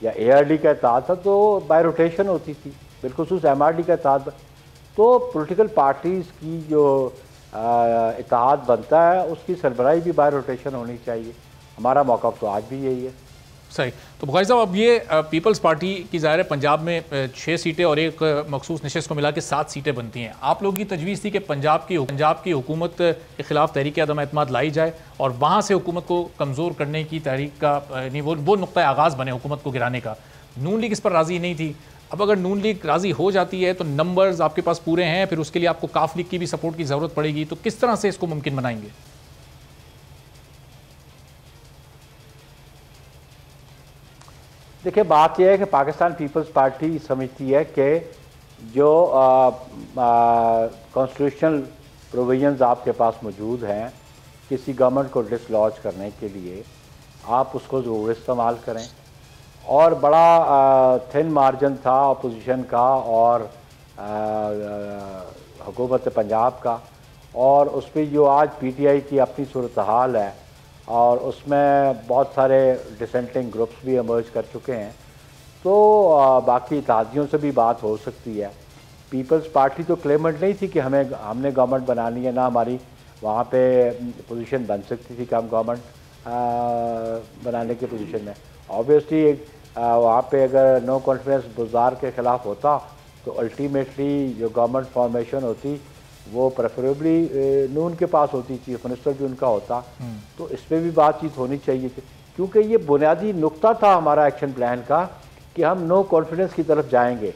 या एआरडी का इत्तेहाद था तो बाय रोटेशन होती थी, बिलखुसूस एमआरडी का इत्तेहाद। तो पॉलिटिकल पार्टीज़ की जो इत्तेहाद बनता है उसकी सरबराही भी बाय रोटेशन होनी चाहिए। हमारा मौक़िफ़ तो आज भी यही है। सही। तो बुखारी साहब, अब ये पीपल्स पार्टी की ज़ाहिर है पंजाब में 6 सीटें और एक मखसूस नशिस्त को मिला के 7 सीटें बनती हैं। आप लोगों की तजवीज़ थी कि पंजाब की हुकूमत के ख़िलाफ़ तहरीक अदम एतमाद लाई जाए और वहाँ से हुकूमत को कमज़ोर करने की तहरीक का वो नुक्ता आगाज़ बने हुकूमत को गिराने का। नून लीग इस पर राज़ी नहीं थी। अब अगर नून लीग राज़ी हो जाती है तो नंबर्स आपके पास पूरे हैं, फिर उसके लिए आपको काफ लीग की भी सपोर्ट की ज़रूरत पड़ेगी। तो किस तरह से इसको मुमकिन बनाएंगे? देखिए, बात यह है कि पाकिस्तान पीपल्स पार्टी समझती है कि जो कॉन्स्टिट्यूशनल प्रोविजंस आपके पास मौजूद हैं किसी गवर्नमेंट को डिसलॉज करने के लिए, आप उसको ज़रूर इस्तेमाल करें। और बड़ा थिन मार्जिन था अपोजिशन का और हुकूमत पंजाब का, और उस पर जो आज पीटीआई की अपनी सूरत हाल है और उसमें बहुत सारे डिसेंटिंग ग्रुप्स भी इमर्ज कर चुके हैं, तो बाकी इत्तेहादियों से भी बात हो सकती है। पीपल्स पार्टी तो क्लेमेंट नहीं थी कि हमने गवर्नमेंट बनानी है, ना हमारी वहाँ पे पोजीशन बन सकती थी कि हम गवर्नमेंट बनाने की पोजीशन में। ऑब्वियसली वहाँ पे अगर नो कॉन्फिडेंस बुज़दार के ख़िलाफ़ होता तो अल्टीमेटली जो गवर्नमेंट फॉर्मेशन होती वो प्रेफरेबली नून के पास होती, चीफ मिनिस्टर भी उनका होता। तो इस पर भी बातचीत होनी चाहिए थी, क्योंकि ये बुनियादी नुक्ता था हमारा एक्शन प्लान का कि हम नो कॉन्फिडेंस की तरफ जाएंगे।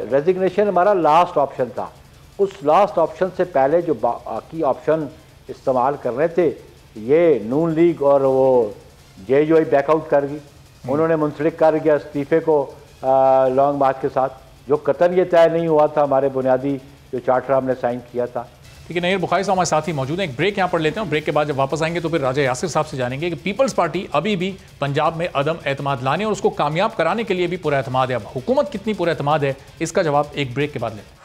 रेजिग्नेशन हमारा लास्ट ऑप्शन था। उस लास्ट ऑप्शन से पहले जो बाकी ऑप्शन इस्तेमाल कर रहे थे, ये नून लीग और वो जेयूआई बैकआउट कर गई, उन्होंने मुंसलिक कर दिया इस्तीफे को लॉन्ग मार्च के साथ, जो कतन ये तय नहीं हुआ था हमारे बुनियादी जो चार्टर हमने साइन किया था। ठीक है, नैयर बुखारी साहब हमारे साथ ही मौजूद हैं। एक ब्रेक यहाँ पर लेते हैं, ब्रेक के बाद जब वापस आएंगे तो फिर राजा यासिर साहब से जानेंगे कि पीपल्स पार्टी अभी भी पंजाब में अदम एतमाद लाने और उसको कामयाब कराने के लिए भी पूरा एतमाद है। अब हुकूमत कितनी पूरा एतमाद है, इसका जवाब एक ब्रेक के बाद लेते हैं।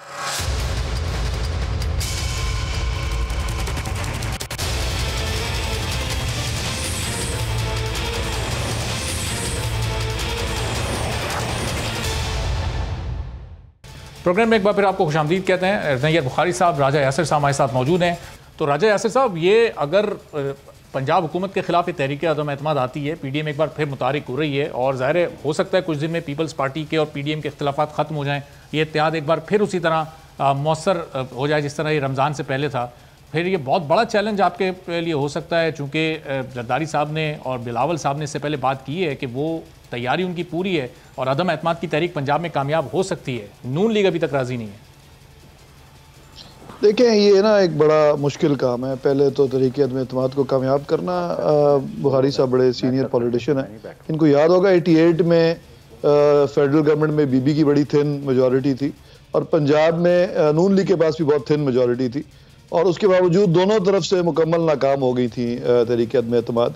प्रोग्राम में एक बार फिर आपको खुशामदीद कहते हैं। नैयर बुखारी साहब, राजा यासिर साहब हमारे साथ मौजूद हैं। तो राजा यासिर साहब, ये अगर पंजाब हुकूमत के खिलाफ ये तहरीक अदम एतमाद आती है, PDM एक बार फिर मुतारिक हो रही है और ज़ाहिर है हो सकता है कुछ दिन में पीपल्स पार्टी के और PDM के इख्तिलाफात ख़त्म हो जाएँ, ये इत्तेहाद एक बार फिर उसी तरह मौसर हो जाए जिस तरह ये रमज़ान से पहले था, फिर ये बहुत बड़ा चैलेंज आपके लिए हो सकता है। चूँकि जरदारी साहब ने और बिलावल साहब ने इससे पहले बात की है कि वो तैयारी उनकी पूरी है और अदम एतमाद की तहरीक पंजाब में कामयाब हो सकती है, नून लीग अभी तक राज़ी नहीं है। देखें, ये ना एक बड़ा मुश्किल काम है। पहले तो तहरीक अदम एतमाद को कामयाब करना। बुखारी साहब बड़े सीनियर पॉलिटिशियन हैं, इनको याद होगा 88 में फेडरल गवर्नमेंट में बीबी की बड़ी थिन मेजॉरिटी थी और पंजाब में नून लीग के पास भी बहुत थिन मेजॉरिटी थी और उसके बावजूद दोनों तरफ से मुकम्मल नाकाम हो गई थी तहरीक अदम एतमाद।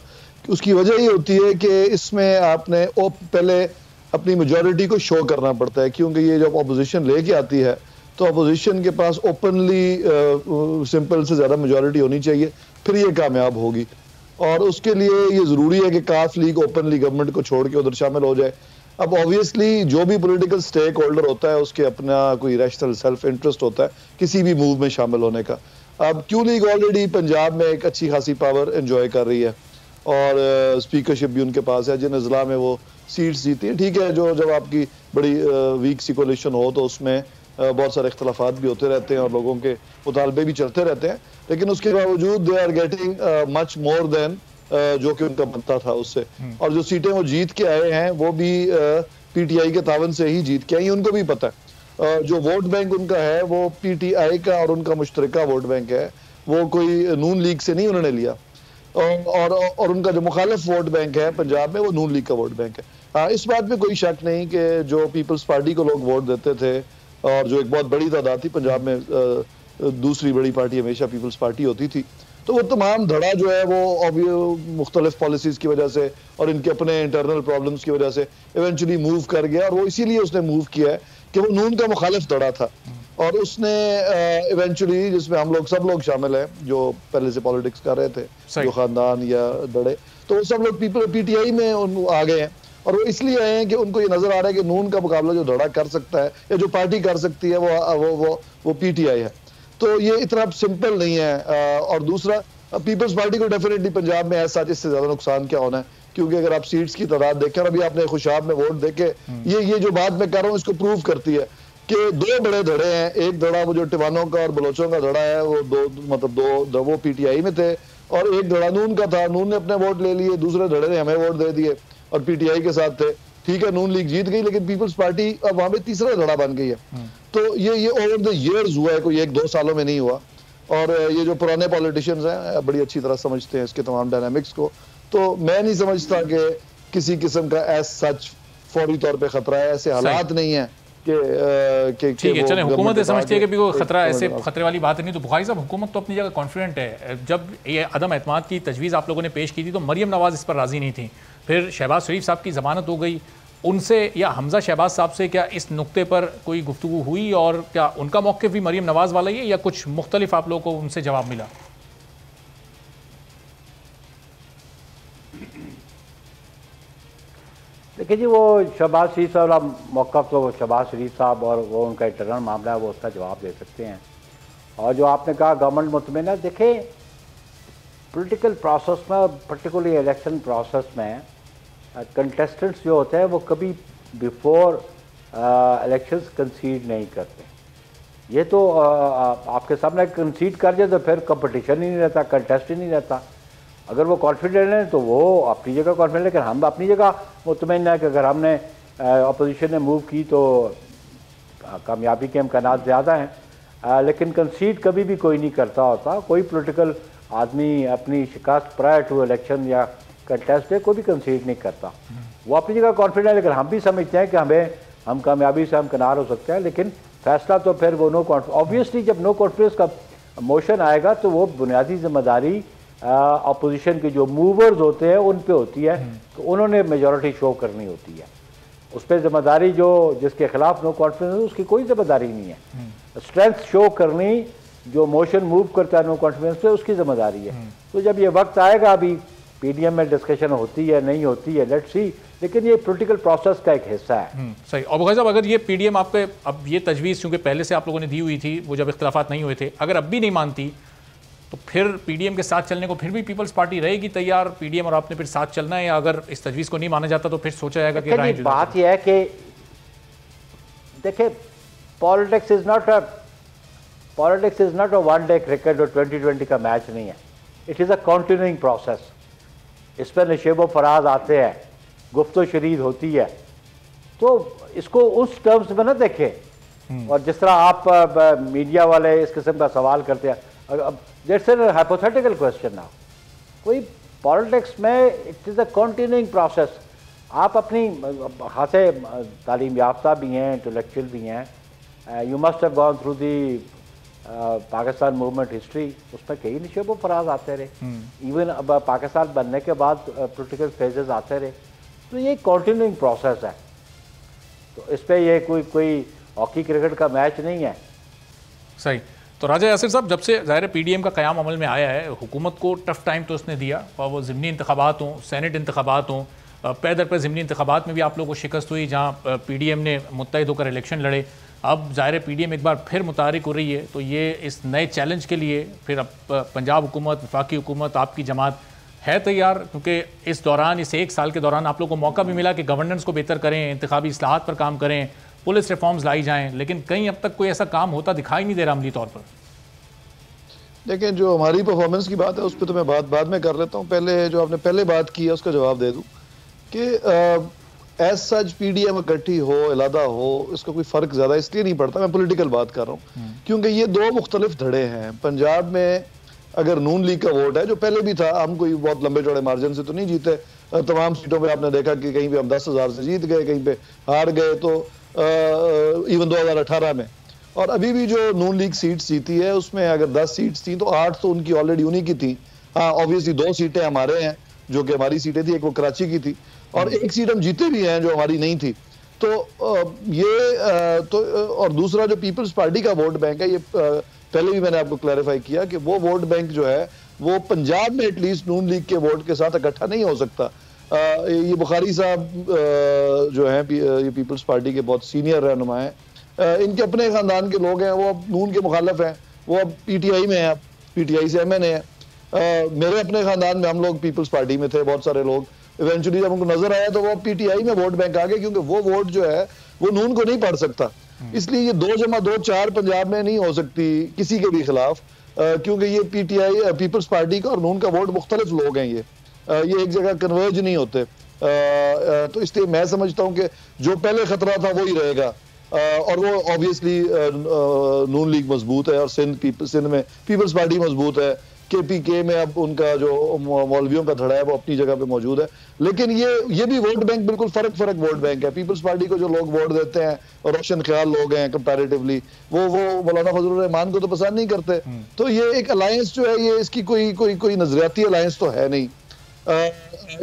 उसकी वजह ये होती है कि इसमें आपने पहले अपनी मेजॉरिटी को शो करना पड़ता है, क्योंकि ये जब अपोजिशन लेके आती है तो अपोजिशन के पास ओपनली सिंपल से ज़्यादा मेजॉरिटी होनी चाहिए, फिर ये कामयाब होगी। और उसके लिए ये ज़रूरी है कि काफ लीग ओपनली गवर्नमेंट को छोड़ के उधर शामिल हो जाए। अब ऑब्वियसली जो भी पॉलिटिकल स्टेक होल्डर होता है उसके अपना कोई रैशनल सेल्फ इंटरेस्ट होता है किसी भी मूव में शामिल होने का। अब क्यू लीग ऑलरेडी पंजाब में एक अच्छी खासी पावर एंजॉय कर रही है और स्पीकरशिप भी उनके पास है, जिन अजला में वो सीट्स जीती हैं। ठीक है, जो जब आपकी बड़ी वीक सी कोलिशन हो तो उसमें बहुत सारे इख्तलाफात भी होते रहते हैं और लोगों के मुतालबे भी चलते रहते हैं, लेकिन उसके बावजूद they are getting much more than जो कि उनका बनता था उससे। और जो सीटें वो जीत के आए हैं वो भी PTI के तावन से ही जीत के आई, उनको भी पता है। जो वोट बैंक उनका है वो PTI का और उनका मुश्तरका वोट बैंक है, वो कोई नून लीग से नहीं उन्होंने लिया। और उनका जो मुखालिफ वोट बैंक है पंजाब में वो नून लीग का वोट बैंक है। इस बात में कोई शक नहीं कि जो पीपल्स पार्टी को लोग वोट देते थे और जो एक बहुत बड़ी तादाद थी पंजाब में, दूसरी बड़ी पार्टी हमेशा पीपल्स पार्टी होती थी, तो वो तमाम धड़ा जो है वो मुख्तलिफ पॉलिसीज़ की वजह से और इनके अपने इंटरनल प्रॉब्लम्स की वजह से इवेंचुअली मूव कर गया। और वो इसीलिए उसने मूव किया है कि वो नून का मुखालिफ धड़ा था और उसने इवेंचुअली, जिसमें हम लोग सब लोग शामिल हैं जो पहले से पॉलिटिक्स कर रहे थे, जो खानदान या धड़े, तो वो सब लोग PTI में आ गए हैं। और वो इसलिए आए हैं कि उनको ये नजर आ रहा है कि नून का मुकाबला जो धड़ा कर सकता है या जो पार्टी कर सकती है वो PTI है। तो ये इतना सिंपल नहीं है। और दूसरा, पीपल्स पार्टी को डेफिनेटली पंजाब में ऐसा इससे ज्यादा नुकसान क्या होना है, क्योंकि अगर आप सीट्स की तादाद देखें, अभी आपने खुशाब में वोट देखे, ये जो बात मैं कर रहा हूँ इसको प्रूव करती है कि दो बड़े धड़े हैं। एक धड़ा वो जो टिवानों का और बलोचों का धड़ा है, वो दो वो PTI में थे और एक धड़ा नून का था। नून ने अपने वोट ले लिए, दूसरे धड़े ने हमें वोट दे दिए और PTI के साथ थे। ठीक है, नून लीग जीत गई, लेकिन पीपल्स पार्टी अब वहां पे तीसरा धड़ा बन गई है। तो ये ओवर द इयर्स हुआ है, कोई 1-2 सालों में नहीं हुआ। और ये जो पुराने पॉलिटिशियंस हैं बड़ी अच्छी तरह समझते हैं इसके तमाम डायनामिक्स को। तो मैं नहीं समझता कि किसी किस्म का एज सच फौरी तौर पे खतरा है, ऐसे हालात नहीं है कि ठीक है। चलें, हुकूमत समझती है कि कोई खतरा, ऐसे खतरे वाली बात नहीं। तो बुखारी साहब, हुकूमत तो अपनी जगह कॉन्फिडेंट है। जब ये अदम एतमाद की तजवीज़ आप लोगों ने पेश की थी तो मरियम नवाज़ इस पर राज़ी नहीं थी, फिर शहबाज शरीफ साहब की ज़मानत हो गई, उनसे या हमजा शहबाज साहब से क्या इस नुक्ते पर कोई गुफ्तगू हुई और क्या उनका मौक़िफ़ भी मरियम नवाज़ वाला ही है या कुछ मुख्तलिफ आप लोगों को उनसे जवाब मिला? देखिए जी, वो शहबाज शरीफ साहब वाला मौक़िफ़ तो शहबाज शरीफ साहब और वो उनका इंटरनल मामला है, वो उसका जवाब दे सकते हैं। और जो आपने कहा गवर्नमेंट मुतमिन है, देखें पॉलिटिकल प्रोसेस में, पर्टिकुलरली इलेक्शन प्रोसेस में कंटेस्टेंट्स जो होते हैं वो कभी बिफोर इलेक्शंस कंसीड नहीं करते। ये तो आपके सामने कंसीड कर जाए तो फिर कंपटीशन ही नहीं रहता, कंटेस्ट ही नहीं रहता। अगर वो कॉन्फिडेंट हैं तो वो अपनी जगह कॉन्फिडेंट, लेकिन हम अपनी जगह मुतमईन है कि अगर हमने अपोजिशन ने मूव की तो कामयाबी के इम्कानात ज़्यादा हैं। लेकिन कंसीड कभी भी कोई नहीं करता होता। कोई पॉलिटिकल आदमी अपनी शिकस्त प्रायर टू इलेक्शन या कंटेस्ट है कोई भी कंसीड नहीं करता, वो अपनी जगह कॉन्फिडेंट है। लेकिन हम भी समझते हैं कि हम कामयाबी से हम किनार हो सकते हैं, लेकिन फैसला तो फिर वो ऑब्वियसली जब नो कॉन्फिडेंस का मोशन आएगा तो वो बुनियादी जिम्मेदारी अपोजिशन के जो मूवर्स होते हैं उन पे होती है, तो उन्होंने मेजॉरिटी शो करनी होती है। उस पर जिम्मेदारी जो जिसके खिलाफ नो कॉन्फिडेंस है उसकी कोई जिम्मेदारी नहीं है। स्ट्रेंथ शो करनी जो मोशन मूव करता है नो कॉन्फिडेंस पे उसकी जिम्मेदारी है। तो जब ये वक्त आएगा, अभी पीडीएम में डिस्कशन होती है नहीं होती है, लेट्स सी, लेकिन ये पॉलिटिकल प्रोसेस का एक हिस्सा है। सही। और बगैर साहब, अगर ये पीडीएम आपके अब ये तजवीज़ क्योंकि पहले से आप लोगों ने दी हुई थी, वो जब इख्तलाफात नहीं हुए थे, अगर अब भी नहीं मानती तो फिर पीडीएम के साथ चलने को फिर भी पीपल्स पार्टी रहेगी तैयार? पीडीएम और आपने फिर साथ चलना है, या अगर इस तजवीज़ को नहीं माना जाता तो फिर सोचा जाएगा कि बात यह है कि देखिए, politics is not a one day cricket और 2020 का मैच नहीं है। It is a continuing process. इस पर नशेब व फराज आते हैं, गुफ्तो शरीद होती है, तो इसको उस टर्म्स में ना देखें। और जिस तरह आप मीडिया वाले इस किस्म का सवाल करते हैं, अब that's an hypothetical question now. कोई पॉलिटिक्स में it is a continuing process. आप अपनी खासे तालीम याफ्ता भी हैं, इंटेलेक्चुअल भी हैं, you must have gone through the Pakistan movement history, उसमें कई निशेब व फराज आते रहे। इवन अब पाकिस्तान बनने के बाद पॉलिटिकल फेजेस आते रहे, तो ये कंटिन्यूइंग प्रोसेस है। तो इस पर ये कोई हॉकी क्रिकेट का मैच नहीं है। सही। तो राजा यासिर साहब, जब से ज़ाहिर पीडीएम का क़याम अमल में आया है, हुकूमत को टफ टाइम तो उसने दिया, और वो ज़िमनी इंतखाबात हों, सेनेट इंतखाबात हों, पैदर पर ज़िमनी इंतखाबात में भी आप लोगों को शिकस्त हुई जहाँ पीडीएम ने मुत्तहिद होकर इलेक्शन लड़े। अब ज़ाहिर पीडीएम एक बार फिर मुतारिक हो रही है, तो ये इस नए चैलेंज के लिए फिर अब पंजाब हुकूमत, वफाकी हुकूमत, आपकी जमात है तैयार? क्योंकि इस दौरान, इस एक साल के दौरान आप लोगों को मौका भी मिला कि गवर्नेंस को बेहतर करें, इंतखाबी इस्लाहात पर काम करें, पुलिस रिफॉर्म्स लाई जाएँ, लेकिन कहीं अब तक कोई ऐसा काम होता दिखाई नहीं दे रहा अमली तौर पर। देखिए, जो हमारी परफॉर्मेंस की बात है उस पर तो मैं बात बाद में कर लेता हूँ। पहले जो आपने पहले बात की है उसका जवाब दे दूँ कि एज सच पीडीएम इकट्ठी हो, इलादा हो, इसका कोई फ़र्क ज़्यादा इसलिए नहीं पड़ता। मैं पॉलिटिकल बात कर रहा हूँ, क्योंकि ये दो मुख्तलिफ धड़े हैं। पंजाब में अगर नून लीग का वोट है, जो पहले भी था, हम कोई बहुत लंबे चौड़े मार्जिन से तो नहीं जीते। तमाम सीटों पे आपने देखा कि कहीं पे हम 10,000 से जीत गए, कहीं पे हार गए, तो इवन 2018 में। और अभी भी जो नून लीग सीट्स जीती है उसमें अगर 10 सीट्स थी तो 8 तो उनकी ऑलरेडी उन्हीं की थी। हाँ, ऑब्वियसली 2 सीटें हमारे हैं जो कि हमारी सीटें थी, एक वो कराची की थी, और 1 सीट हम जीते भी हैं जो हमारी नहीं थी। तो और दूसरा जो पीपल्स पार्टी का वोट बैंक है, ये पहले भी मैंने आपको क्लैरिफाई किया कि वो वोट बैंक जो है वो पंजाब में एटलीस्ट नून लीग के वोट के साथ इकट्ठा नहीं हो सकता। ये बुखारी साहब जो हैं, ये पीपल्स पार्टी के बहुत सीनियर रहनुमा हैं, इनके अपने खानदान के लोग हैं, वो अब नून के मुखालफ हैं, वो अब पीटीआई में हैं, पीटीआई से एमएनए हैं। मेरे अपने खानदान में हम लोग पीपल्स पार्टी में थे, बहुत सारे लोग। इवेंचुअली जब उनको नजर आया तो वो पीटीआई में वोट बैंक आ गए, क्योंकि वो वोट जो है वो नून को नहीं पढ़ सकता। इसलिए ये 2+2 4 पंजाब में नहीं हो सकती किसी के भी खिलाफ, क्योंकि ये पीटीआई पीपल्स पार्टी का और नून का वोट मुख्तलिफ लोग हैं। ये एक जगह कन्वर्ज नहीं होते। तो इसलिए मैं समझता हूँ कि जो पहले खतरा था वही रहेगा। और वो ऑब्वियसली नून लीग मजबूत है और सिंध में पीपल्स पार्टी मजबूत है। केपीके में अब उनका जो मौलवियों का धड़ा है वो अपनी जगह पे मौजूद है। लेकिन ये भी वोट बैंक बिल्कुल फर्क वोट बैंक है। पीपल्स पार्टी को जो लोग वोट देते हैं और रोशन ख्याल लोग हैं कंपैरेटिवली, वो मौलाना फजलुर रहमान को तो पसंद नहीं करते। तो ये एक अलायंस जो है, ये इसकी कोई नजरियाती अलायंस तो है नहीं।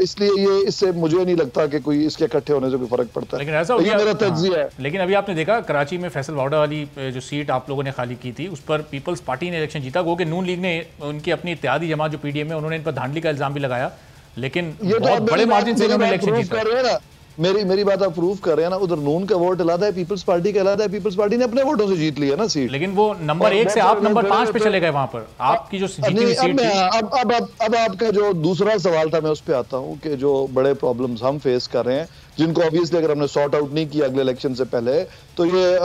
इसलिए ये इससे मुझे नहीं लगता कि कोई इसके इकट्ठे होने से कोई फर्क पड़ता है। लेकिन ऐसा ये मेरा तज्जिया है। लेकिन अभी आपने देखा कराची में फैसल वाडा वाली जो सीट आप लोगों ने खाली की थी, उस पर पीपल्स पार्टी ने इलेक्शन जीता। वो कि नून लीग ने, उनकी अपनी इत्तेहादी जमात जो पीडीएम है, उन्होंने इन पर धांधली का इल्जाम भी लगाया, लेकिन ये बहुत बड़े मार्जिन से इन्होंने इलेक्शन जीता। मेरी बात आप प्रूव कर रहे हैं ना। उधर नून का वोट अलग है, पीपल्स पार्टी का अलग है। पीपल्स पार्टी ने अपने वोटों से जीत लिया ना सीट। लेकिन वो नंबर 1 से आप नंबर 5 पे चले गए वहां पर। आपकी जो जीती हुई सीट थी। अब आपका जो दूसरा सवाल था मैं उस पर आता हूँ कि जो बड़े प्रॉब्लम्स हम फेस कर रहे हैं, जिनको ऑब्वियसली अगर हमने सॉर्ट आउट नहीं किया अगले इलेक्शन से पहले, तो ये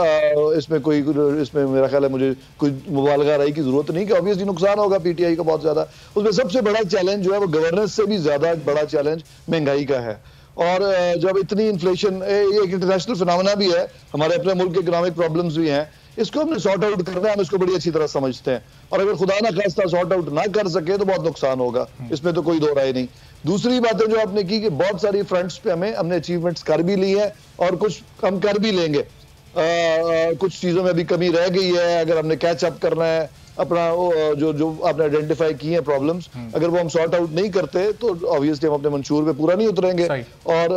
इसमें मेरा ख्याल है मुझे कोई मुबालगा राय की जरूरत नहीं कि ऑब्वियसली नुकसान होगा पीटीआई का बहुत ज्यादा। उसमें सबसे बड़ा चैलेंज जो है वो गवर्नेंस से भी ज्यादा बड़ा चैलेंज महंगाई का है। और जब इतनी इन्फ्लेशन, एक इंटरनेशनल फिनोमेना भी है, हमारे अपने मुल्क के इकोनॉमिक प्रॉब्लम्स भी हैं, इसको हमने सॉर्ट आउट करना है, हम इसको बड़ी अच्छी तरह समझते हैं। और अगर खुदा ना खास्ता सॉर्ट आउट ना कर सके तो बहुत नुकसान होगा, इसमें तो कोई दो राय नहीं। दूसरी बातें जो आपने की कि बहुत सारी फ्रंट्स पे हमने अचीवमेंट्स कर भी ली है और कुछ हम कर भी लेंगे। कुछ चीजों में भी कमी रह गई है, अगर हमने कैच अप करना है अपना जो आपने आइडेंटिफाई की है प्रॉब्लम्स, अगर वो हम सॉर्ट आउट नहीं करते तो ऑब्वियसली हम अपने मंशूर पे पूरा नहीं उतरेंगे और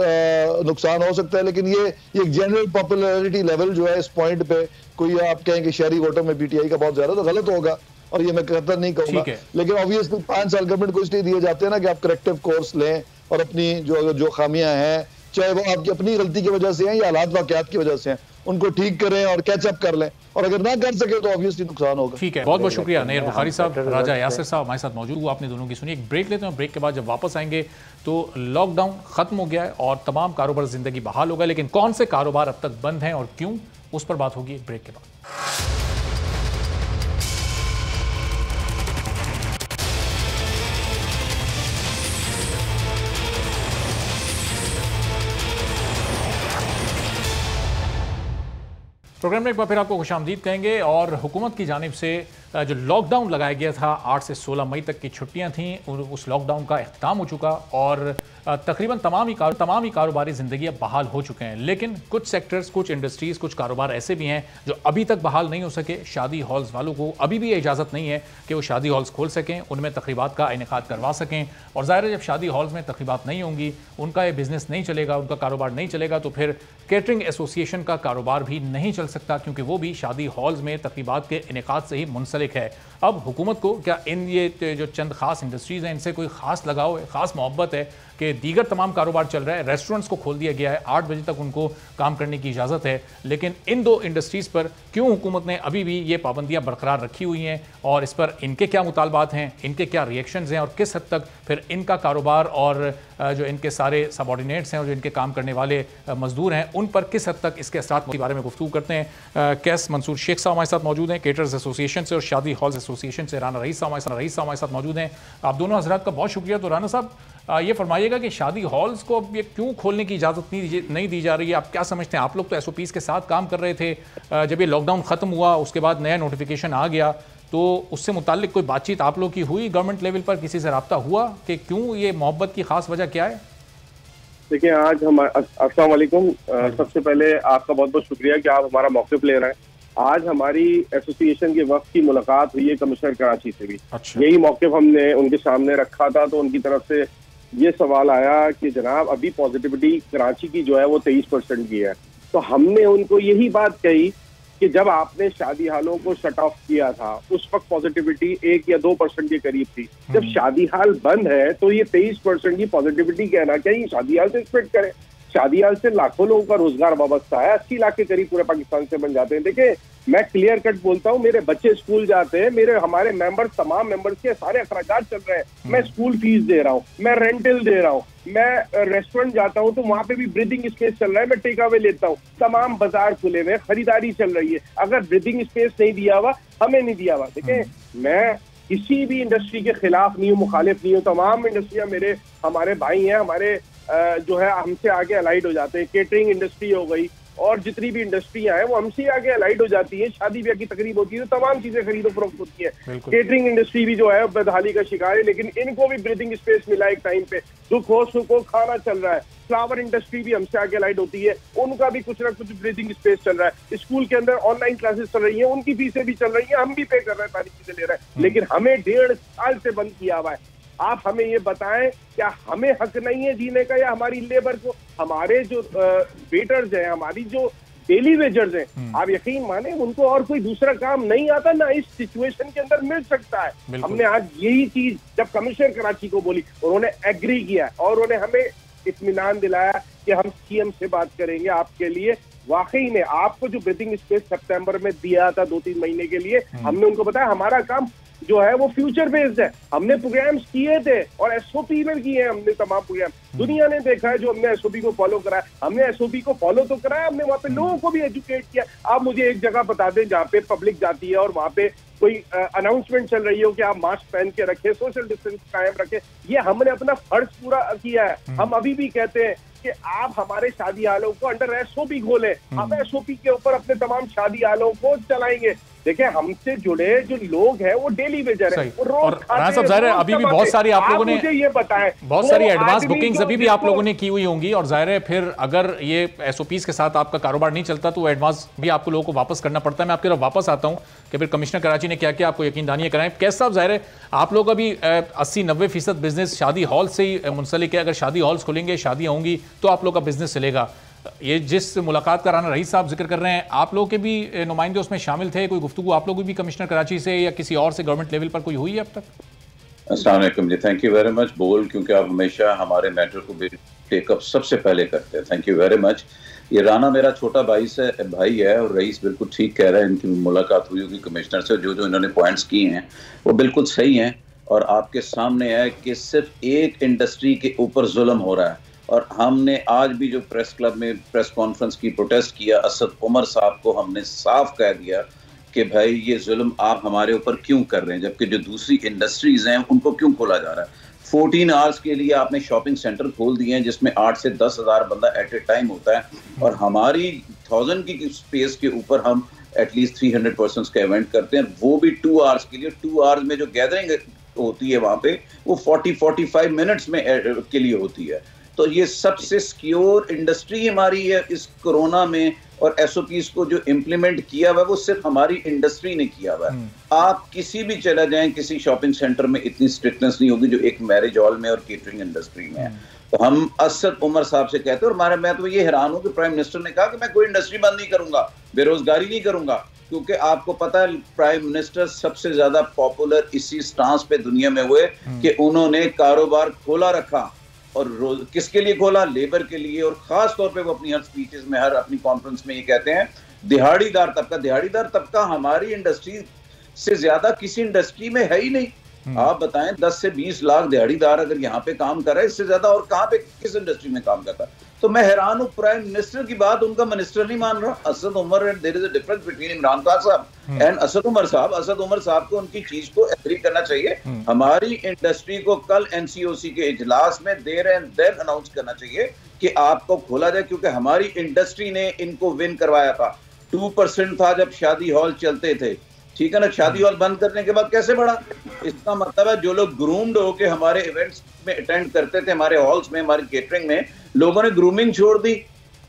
नुकसान हो सकता है। लेकिन ये एक जनरल पॉपुलैरिटी लेवल जो है इस पॉइंट पे, कोई आप कहें कि शहरी वोटों में पीटीआई का बहुत ज्यादा, तो गलत होगा। और ये मैं कहता नहीं कहूंगा, लेकिन ऑब्वियसली 5 साल गवर्नमेंट को इसलिए दिए जाते हैं ना कि आप करेक्टिव कोर्स लें और अपनी जो खामियां हैं, चाहे वो आपकी अपनी गलती की वजह से हैं या हालात वाकयात की वजह से हैं, उनको ठीक करें और कैचअप कर लें, और अगर ना कर सके तो ऑब्वियसली नुकसान होगा। ठीक है, बहुत बहुत शुक्रिया नैयर बुखारी साहब, राजा यासिर साहब हमारे साथ मौजूद हुआ, आपने दोनों की सुनी। एक ब्रेक लेते हैं, ब्रेक के बाद जब वापस आएंगे तो लॉकडाउन खत्म हो गया है और तमाम कारोबार जिंदगी बहाल होगा, लेकिन कौन से कारोबार अब तक बंद हैं और क्यों, उस पर बात होगी ब्रेक के बाद। प्रोग्राम में एक बार फिर आपको खुशामदीद कहेंगे। और हुकूमत की जानिब से जो लॉकडाउन लगाया गया था, 8 से 16 मई तक की छुट्टियां थीं, उस लॉकडाउन का इख्तिताम हो चुका और तकरीबन तमाम ही कारोबारी ज़िंदगी अब बहाल हो चुके हैं। लेकिन कुछ सेक्टर्स, कुछ इंडस्ट्रीज़, कुछ कारोबार ऐसे भी हैं जो अभी तक बहाल नहीं हो सके। शादी हॉल्स वालों को अभी भी ये इजाज़त नहीं है कि वो शादी हॉल्स खोल सकें, उनमें तकरीबात का इनेकाद करवा सकें। और ज़ाहिर है जब शादी हॉल्स में तकरीबात नहीं होंगी, उनका ये बिज़नेस नहीं चलेगा, उनका कारोबार नहीं चलेगा, तो फिर केटरिंग एसोसिएशन का कारोबार भी नहीं चल सकता, क्योंकि वो भी शादी हॉल्स में तकरीबात के इनेकाद से ही मुंसलिक है। अब हुकूमत को क्या इन ये जो चंद खास इंडस्ट्रीज़ हैं इनसे कोई ख़ास लगाव है, ख़ास मोहब्बत है कि दीगर तमाम कारोबार चल रहा है, रेस्टोरेंट्स को खोल दिया गया है, 8 बजे तक उनको काम करने की इजाज़त है, लेकिन इन 2 इंडस्ट्रीज़ पर क्यों हुकूमत ने अभी भी ये पाबंदियाँ बरकरार रखी हुई हैं और इस पर इनके क्या मुतालबात हैं, इनके क्या रिएक्शंस हैं और किस हद तक फिर इनका कारोबार और जो इनके सारे सबऑर्डिनेट्स हैं और जो इनके काम करने वाले मजदूर हैं उन पर किस हद तक इसके असरात के बारे में गुफ्तगू करते हैं। कैस मंसूर शेख साहब हमारे साथ मौजूद हैं केटरर्स एसोसिएशन से और शादी हॉल्स एसोसिएशन से। राना रईस साहब हमारे साथ मौजूद हैं। आप दोनों हजरात का बहुत शुक्रिया। तो राना साहब ये फरमाइएगा कि शादी हॉल्स को अब ये क्यों खोलने की इजाज़त नहीं दी जा रही है, आप क्या समझते हैं? आप लोग तो SOPs के साथ काम कर रहे थे, जब ये लॉकडाउन ख़त्म हुआ उसके बाद नया नोटिफिकेशन आ गया तो उससे मुताल्लिक कोई बातचीत आप लोग की हुई गवर्नमेंट लेवल पर, किसी से रब्ता हुआ कि क्यों ये मोहब्बत की खास वजह क्या है? देखिए आज हम अस्सलाम वालेकुम, सबसे पहले आपका बहुत बहुत शुक्रिया कि आप हमारा मौक़िफ़ ले रहे हैं। आज हमारी एसोसिएशन के वक्त की मुलाकात हुई है कमिश्नर कराची से भी। अच्छा। यही मौक़िफ़ हमने उनके सामने रखा था, तो उनकी तरफ से ये सवाल आया कि जनाब अभी पॉजिटिविटी कराची की जो है वो 23% की है। तो हमने उनको यही बात कही कि जब आपने शादी हालों को शट ऑफ किया था उस वक्त पॉजिटिविटी 1 या 2% के करीब थी। जब शादी हाल बंद है तो ये 23% की पॉजिटिविटी कहना चाहिए, शादी हाल से एक्सपेक्ट करें। शादी हाल से लाखों लोगों का रोजगार वाबस्ता है, 80 लाख के करीब पूरे पाकिस्तान से बन जाते हैं। देखिए मैं क्लियर कट बोलता हूँ, मेरे बच्चे स्कूल जाते हैं, हमारे मेंबर्स, तमाम मेंबर्स के सारे अखराजात चल रहे हैं। मैं स्कूल फीस दे रहा हूँ, मैं रेंटल दे रहा हूँ, मैं रेस्टोरेंट जाता हूँ तो वहां पे भी ब्रीदिंग स्पेस चल रहा है, मैं टेक अवे लेता हूँ, तमाम बाजार खुले हुए, खरीदारी चल रही है। अगर ब्रीदिंग स्पेस नहीं दिया हुआ, हमें नहीं दिया हुआ। देखिए मैं किसी भी इंडस्ट्री के खिलाफ नहीं हूँ, मुखालिफ नहीं हूँ। तमाम इंडस्ट्रियां हमारे भाई हैं, हमारे जो है हमसे आगे अलाइड हो जाते हैं। केटरिंग इंडस्ट्री हो गई और जितनी भी इंडस्ट्रियां हैं वो हमसे आगे अलाइड हो जाती है। शादी ब्याह की तकरीब होती है तो तमाम चीजें खरीदो फरोख्त होती है। केटरिंग इंडस्ट्री भी जो है बदहाली का शिकार है, लेकिन इनको भी ब्रीदिंग स्पेस मिला एक टाइम पे। दुख हो सुख हो खाना चल रहा है। फ्लावर इंडस्ट्री भी हमसे आगे अलाइड होती है, उनका भी कुछ ना कुछ ब्रीदिंग स्पेस चल रहा है। स्कूल के अंदर ऑनलाइन क्लासेस चल रही हैं, उनकी फीसें भी चल रही हैं, हम भी पे कर रहे हैं, सारी चीजें ले रहे हैं। लेकिन हमें 1.5 साल से बंद किया हुआ है। आप हमें ये बताएं, क्या हमें हक नहीं है जीने का, या हमारी लेबर को, हमारे जो वेटर्स हैं, हमारी जो डेली वेजर्स हैं, आप यकीन माने उनको और कोई दूसरा काम नहीं आता, ना इस सिचुएशन के अंदर मिल सकता है। हमने आज यही चीज जब कमिश्नर कराची को बोली, उन्होंने एग्री किया और उन्होंने हमें इत्मीनान दिलाया कि हम सीएम से बात करेंगे आपके लिए। वाकई में आपको जो ब्रीथिंग स्पेस सितंबर में दिया था 2-3 महीने के लिए, हमने उनको बताया हमारा काम जो है वो फ्यूचर बेस्ड है। हमने प्रोग्राम्स किए थे और एसओपी में किए हैं हमने तमाम प्रोग्राम। दुनिया ने देखा है जो हमने एसओपी को फॉलो करा है, हमने एसओपी को फॉलो तो कराया, हमने वहाँ पे लोगों को भी एजुकेट किया। आप मुझे एक जगह बता दें जहाँ पे पब्लिक जाती है और वहाँ पे कोई अनाउंसमेंट चल रही हो कि आप मास्क पहन के रखें, सोशल डिस्टेंस कायम रखें। ये हमने अपना फर्ज पूरा किया है। हम अभी भी कहते हैं कि आप हमारे शादी हालों को अंडर एसओपी खोलें, हम एसओपी के ऊपर अपने तमाम शादी हालों को चलाएंगे। देखिए हमसे जुड़े जो लोग हैं वो डेली वेजर हैं, वो रोज खाते हैं। ज़ाहिर है अभी भी बहुत सारी आप लोगों ने मुझे ये बताएं, बहुत सारी एडवांस बुकिंग्स अभी भी आप लोगों ने की हुई होंगी, और ज़ाहिर है फिर अगर ये एसओपीज के साथ आपका कारोबार नहीं चलता तो एडवांस भी आपको लोगों को वापस करना पड़ता है। मैं आपकी तरफ वापस आता हूँ कि फिर कमिश्नर कराची ने क्या किया, आपको यकीन दानिए कराएं। कैसे साहब, ज़ाहिर है आप लोग अभी 80-90% बिजनेस शादी हॉल से ही मुंसलिक है। अगर शादी हॉल्स खुलेंगे, शादियाँ होंगी तो आप लोग का बिजनेस चलेगा, ये जिस मुलाकात का राना रईस साहब जिक्र कर रहे हैं, आप लोग के भी नुमाइंदे उसमें शामिल थे? कोई गुफ्तगू आप लोगों की भी कमिश्नर कराची से या किसी और से गवर्नमेंट लेवल पर कोई हुई है अब तक? अस्सलाम वालेकुम जी, थैंक यू वेरी मच बोल, क्योंकि आप हमेशा हमारे मैटर को भी टेकअप सबसे पहले करते हैं, थैंक यू वेरी मच। ये राना मेरा छोटा भाई है और रईस बिल्कुल ठीक कह रहा है, इनकी मुलाकात हुई होगी कमिश्नर से, जो जो इन्होंने पॉइंट्स किए हैं वो बिल्कुल सही हैं और आपके सामने है कि सिर्फ एक इंडस्ट्री के ऊपर जुल्म हो रहा है। और हमने आज भी जो प्रेस क्लब में प्रेस कॉन्फ्रेंस की प्रोटेस्ट किया, असद उमर साहब को हमने साफ कह दिया कि भाई ये जुल्म आप हमारे ऊपर क्यों कर रहे हैं, जबकि जो दूसरी इंडस्ट्रीज हैं उनको क्यों खोला जा रहा है। 14 आवर्स के लिए आपने शॉपिंग सेंटर खोल दिए हैं जिसमें 8 से 10 हज़ार बंदा एट ए टाइम होता है, और हमारी 1000 की स्पेस के ऊपर हम एटलीस्ट 300 पर्सन्स का इवेंट करते हैं, वो भी 2 आवर्स के लिए। 2 आवर्स में जो गैदरिंग होती है वहां पे वो 40-45 मिनट्स में के लिए होती है। तो ये सबसे सिक्योर इंडस्ट्री हमारी है इस कोरोना में, और एसओपीज को जो इम्प्लीमेंट किया हुआ है वो सिर्फ हमारी इंडस्ट्री ने किया हुआ है। आप किसी भी चला जाएं, किसी शॉपिंग सेंटर में इतनी स्ट्रिक्टनेस नहीं होगी जो एक मैरिज हॉल में और केटरिंग इंडस्ट्री में है। तो हम असद उमर साहब से कहते हैं, और मैं तो ये हैरान हूं कि प्राइम मिनिस्टर ने कहा कि मैं कोई इंडस्ट्री बंद नहीं करूंगा, बेरोजगारी नहीं करूंगा, क्योंकि आपको पता है प्राइम मिनिस्टर सबसे ज्यादा पॉपुलर इसी स्टांस पे दुनिया में हुए कि उन्होंने कारोबार खोला रखा, और किसके लिए खोला? लेबर के लिए। और खास तौर पे वो अपनी हर स्पीचेस में, हर अपनी कॉन्फ्रेंस में ये कहते हैं दिहाड़ीदार तबका हमारी इंडस्ट्री से ज्यादा किसी इंडस्ट्री में है ही नहीं। आप बताएं 10 से 20 लाख दिहाड़ीदार अगर यहाँ पे काम कर रहा है, इससे ज्यादा और कहाँ पे किस इंडस्ट्री में काम करता है? तो मैं हैरान हूँ, प्राइम मिनिस्टर की बात उनका मिनिस्टर नहीं मान रहा। Asad Umar, and there is a difference between Imran Khan साहब एंड असद उमर साहब। असद उमर साहब को उनकी चीज को एग्री करना चाहिए। हमारी इंडस्ट्री को कल एनसीओसी के इजलास में देर एंड देन अनाउंस करना चाहिए कि आपको खोला जाए, क्योंकि हमारी इंडस्ट्री ने इनको विन करवाया था। 2% था जब शादी हॉल चलते थे, ठीक है ना, शादी हॉल बंद करने के बाद कैसे बढ़ा? इसका मतलब है जो लोग ग्रूम्ड होके हमारे इवेंट्स में अटेंड करते थे, हमारे हॉल्स में, हमारी केटरिंग में, लोगों ने ग्रूमिंग छोड़ दी।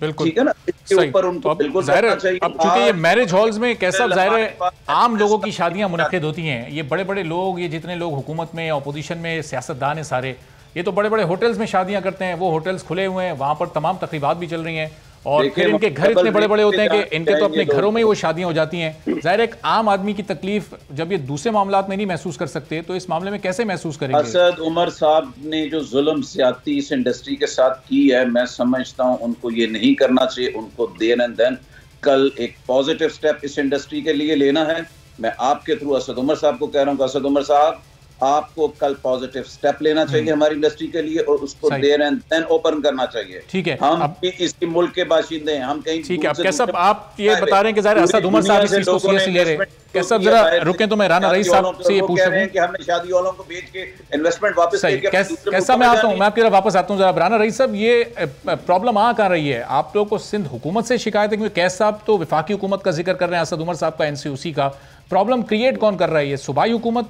बिल्कुल ठीक है ना, इसके ऊपर उनको बिल्कुल जाहिर है। चाहिए। अब चूंकि ये मैरिज हॉल्स में कैसा जाहिर है आम लोगों की शादियां मुनक्किद होती हैं, ये बड़े बड़े लोग, ये जितने लोग हुकूमत में, अपोजिशन में, सियासतदान है सारे, ये तो बड़े बड़े होटल्स में शादियां करते हैं। वो होटल्स खुले हुए हैं, वहां पर तमाम तकरीबात भी चल रही हैं, और फिर इनके घर इतने बड़े बड़े होते हैं कि इनके तो अपने घरों में ही वो शादियां हो जाती हैं। जाहिर एक आम आदमी की तकलीफ जब ये दूसरे मामलात में नहीं महसूस कर सकते, तो इस मामले में कैसे महसूस करेंगे? असद उमर साहब ने जो जुल्म ज्यादती इस इंडस्ट्री के साथ की है, मैं समझता हूं उनको ये नहीं करना चाहिए। उनको देन एंड देन कल एक पॉजिटिव स्टेप इस इंडस्ट्री के लिए लेना है। मैं आपके थ्रू असद उमर साहब को कह रहा हूं कि असद उमर साहब, आपको कल पॉजिटिव स्टेप लेना चाहिए हमारी इंडस्ट्री के लिए, और उसको देर एंड देन ओपन करना चाहिए। ठीक है, हम भी इसी मुल्क के बाशिंदे हैं, हम कहीं ठीक है। अब कैसा आप ये बता रहे हैं कि ज़ाहिर असद उमर साहब इस चीज को सीरियसली ले रहे हैं, कैसा जरा रुकें तो मैं राना रईस साहब से ये पूछ रहा हूं कि हमने शादी हॉलों को बेच के इन्वेस्टमेंट वापस लेके कैसा मैं आता हूं, मैं आपकी तरफ वापस आता हूं। जरा राना रईस साहब, ये प्रॉब्लम आ कहां रही है? आप लोगों को सिंध हुकूमत से शिकायत है? क्योंकि कैस साहब तो विफाकी हुकूमत का जिक्र कर रहे हैं, असद उमर साहब का एनसीओसी का। प्रॉब्लम क्रिएट कौन कर रहा है? ये सूबाई हुकूमत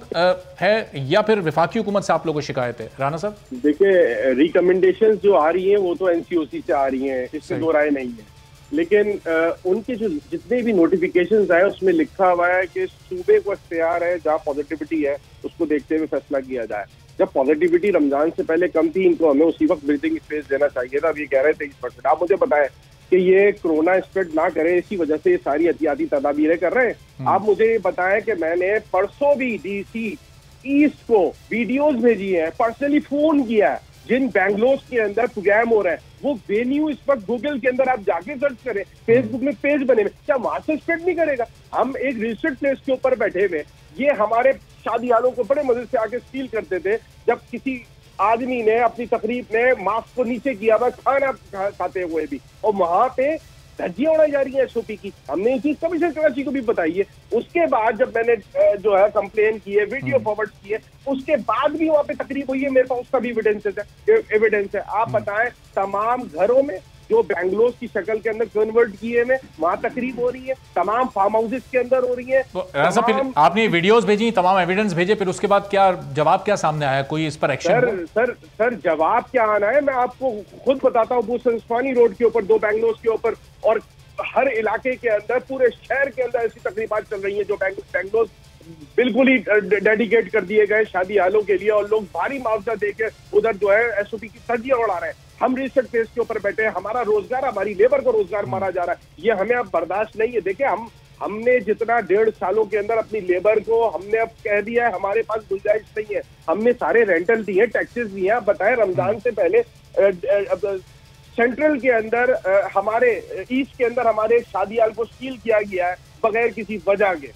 है या फिर विफाकी हुकूमत से आप लोगों को शिकायत है? राना साहब देखिए, रिकमेंडेशंस जो आ रही हैं वो तो एनसीओसी से आ रही हैं, इसमें दो राय नहीं है, लेकिन उनके जो जितने भी नोटिफिकेशंस आए उसमें लिखा हुआ है कि सूबे को इख्तियार है जहाँ पॉजिटिविटी है उसको देखते हुए फैसला किया जाए। जब पॉजिटिविटी रमजान से पहले कम थी, इनको हमें उसी वक्त ब्रीथिंग स्पेस देना चाहिए था। अब ये कह रहे थे 23%। आप मुझे बताएं कि ये कोरोना स्प्रेड ना करे, इसी वजह से ये सारी एहतियाती तदाबीरें कर रहे हैं। आप मुझे ये बताएं कि मैंने परसों भी डीसी ईस्ट को वीडियोस भेजी हैं, पर्सनली फोन किया है, जिन बैंगलोर के अंदर प्रोग्राम हो रहा है वो वेन्यू इस वक्त गूगल के अंदर आप जाके सर्च करें, फेसबुक में पेज बने हुए, क्या वहां से स्प्रेड नहीं करेगा? हम एक रजिस्टर्ड प्लेस के ऊपर बैठे हुए, ये हमारे शादी हालों को बड़े मजे से आके स्टील करते थे। जब किसी आदमी ने अपनी तकरीब में मास्क को नीचे किया हुआ खाना खाते हुए भी, और वहां पे धज्जियां उड़ाई जा रही है एसओपी की। हमने ये चीज कमिश्नर कराची को भी बताई है। उसके बाद जब मैंने जो है कंप्लेन की है, वीडियो फॉरवर्ड की है, उसके बाद भी वहां पे तकरीब हुई है, मेरे पास उसका भी एविडेंस है। आप बताएं, तमाम घरों में जो बैंगलोर की शक्ल के अंदर कन्वर्ट किए हुए वहां तकरीब हो रही है, तमाम फार्म हाउसेस के अंदर हो रही है। तो फिर आपने वीडियोस भेजी, तमाम एविडेंस भेजे, फिर उसके बाद क्या जवाब क्या सामने आया? कोई इस पर एक्शन? सर जवाब क्या आना है मैं आपको खुद बताता हूँ। बुसंस्वानी रोड के ऊपर, 2 बैंगलोर के ऊपर, और हर इलाके के अंदर, पूरे शहर के अंदर ऐसी तकरीबात चल रही है जो बैंगलोर बिल्कुल ही डेडिकेट कर दिए गए शादी हालों के लिए, और लोग भारी मुआवजा देकर उधर जो है एसओपी की धज्जियां उड़ा रहे हैं। हम रिसेट फेस के ऊपर बैठे हैं, हमारा रोजगार, हमारी लेबर को रोजगार मारा जा रहा है। ये हमें अब बर्दाश्त नहीं है। देखिए, हमने जितना 1.5 सालों के अंदर अपनी लेबर को हमने अब कह दिया है हमारे पास गुंजाइश नहीं है, हमने सारे रेंटल दिए, टैक्सेस दिए। आप बताएं, रमजान से पहले सेंट्रल के अंदर हमारे ईस्ट के अंदर हमारे शादी हाल को सील किया गया है बगैर किसी वजह के।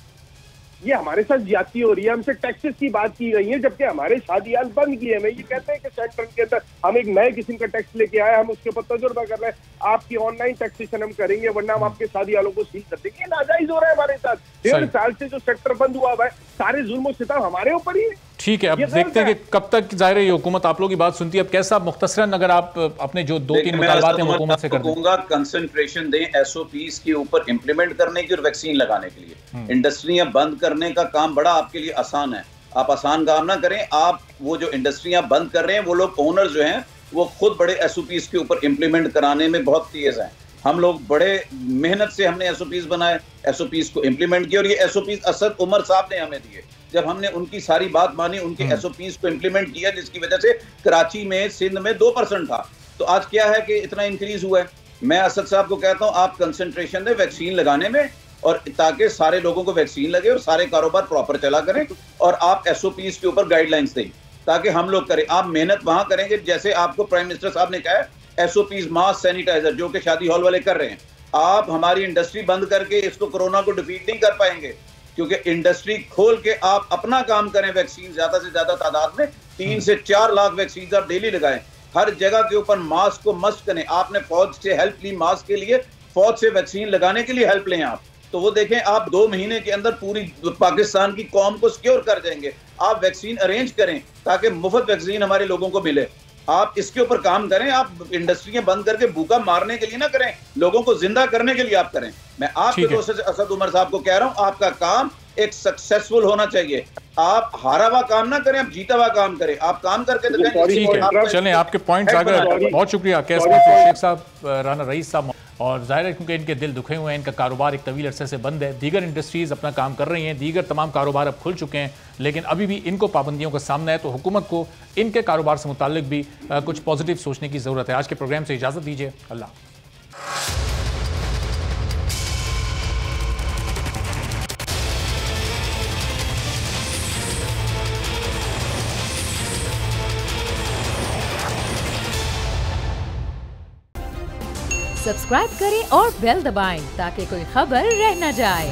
ये हमारे साथ ज्यादती हो रही है, हमसे टैक्सेस की बात की गई है जबकि हमारे शादी हाल बंद किए हैं। ये कहते हैं कि सेंट्रल के अंदर हम एक नए किस्म का टैक्स लेके आए, हम उसके ऊपर तजुर्बा कर रहे हैं, आपकी ऑनलाइन टैक्सेशन हम करेंगे वरना हम आपके शादी हालों को सील कर देंगे। नाजायज हो रहा है हमारे साथ। 1.5 साल से जो सेक्टर बंद हुआ है, सारे जुल्म सितम हमारे ऊपर ही है। ठीक है, अब देखते हैं कि कब तक जाहिर है ये हुकूमत आप लोगों की बात सुनती है। अब कैसा मुख्तसरन अगर आप अपने जो 2-3 मुतालबात हैं हुकूमत से कर दूंगा, कंसंट्रेशन दें एसओपीज के ऊपर इंप्लीमेंट करने की और वैक्सीन लगाने के लिए। इंडस्ट्रियां बंद करने का काम बड़ा आपके लिए आसान है, आप आसान काम ना करें। आप वो जो इंडस्ट्रियां बंद कर रहे हैं वो लोग ओनर जो हैं वो खुद बड़े एसओपीज के ऊपर इंप्लीमेंट कराने में बहुत तेज हैं। हम लोग बड़े मेहनत से हमने एसओपीज बनाए, एसओपीज को इंप्लीमेंट किया और ये एसओपीज असद उमर साहब ने हमें दिए। जब हमने उनकी सारी बात मानी, उनके एसओपीज को इंप्लीमेंट किया, जिसकी वजह से कराची में, सिंध में 2% था, तो आज क्या है कि इतना इंक्रीज हुआ है। मैं असद साहब को कहता हूं आप कंसंट्रेशन दें वैक्सीन लगाने में, और ताकि सारे लोगों को वैक्सीन लगे और सारे कारोबार प्रॉपर चला करें, और आप एसओपीज के ऊपर गाइडलाइंस दें ताकि हम लोग करें। आप मेहनत वहां करेंगे जैसे आपको प्राइम मिनिस्टर साहब ने कहा है, एसओपीज, मास्क, सैनिटाइजर जो कि शादी हॉल वाले कर रहे हैं। आप हमारी इंडस्ट्री बंद करके इसको कोरोना को डिफीट नहीं कर पाएंगे, क्योंकि इंडस्ट्री खोल के आप अपना काम करें। वैक्सीन ज्यादा से ज्यादा तादाद में 3 से 4 लाख वैक्सीन आप डेली लगाएं। हर जगह के ऊपर मास्क को मस्ट करें। आपने फौज से हेल्प ली मास्क के लिए, फौज से वैक्सीन लगाने के लिए हेल्प लें आप, तो वो देखें आप 2 महीने के अंदर पूरी पाकिस्तान की कौम को सिक्योर कर देंगे। आप वैक्सीन अरेंज करें ताकि मुफ्त वैक्सीन हमारे लोगों को मिले। आप इसके ऊपर काम करें। आप इंडस्ट्रियां बंद करके भूखा मारने के लिए ना करें, लोगों को जिंदा करने के लिए आप करें। मैं आपके दोस्त असद उमर साहब को कह रहा हूं, आपका काम एक सक्सेसफुल होना चाहिए। आप हारा हुआ काम ना करें, आप जीता हुआ काम करें। आप काम करके दिखाएं। चलें, आपके पॉइंट्स आ गए, बहुत शुक्रिया शेख साहब, राना रईस साहब। और जाहिर है क्योंकि इनके दिल दुखे हुए हैं, इनका कारोबार एक तवील अरसे से बंद है। दीगर इंडस्ट्रीज़ अपना काम कर रही हैं, दीगर तमाम कारोबार अब खुल चुके हैं, लेकिन अभी भी इनको पाबंदियों का सामना है। तो हुकूमत को इनके कारोबार से मुताल्लिक भी कुछ पॉजिटिव सोचने की ज़रूरत है। आज के प्रोग्राम से इजाज़त दीजिए, अल्लाह। सब्सक्राइब करें और बेल दबाएं ताकि कोई खबर रह न जाए।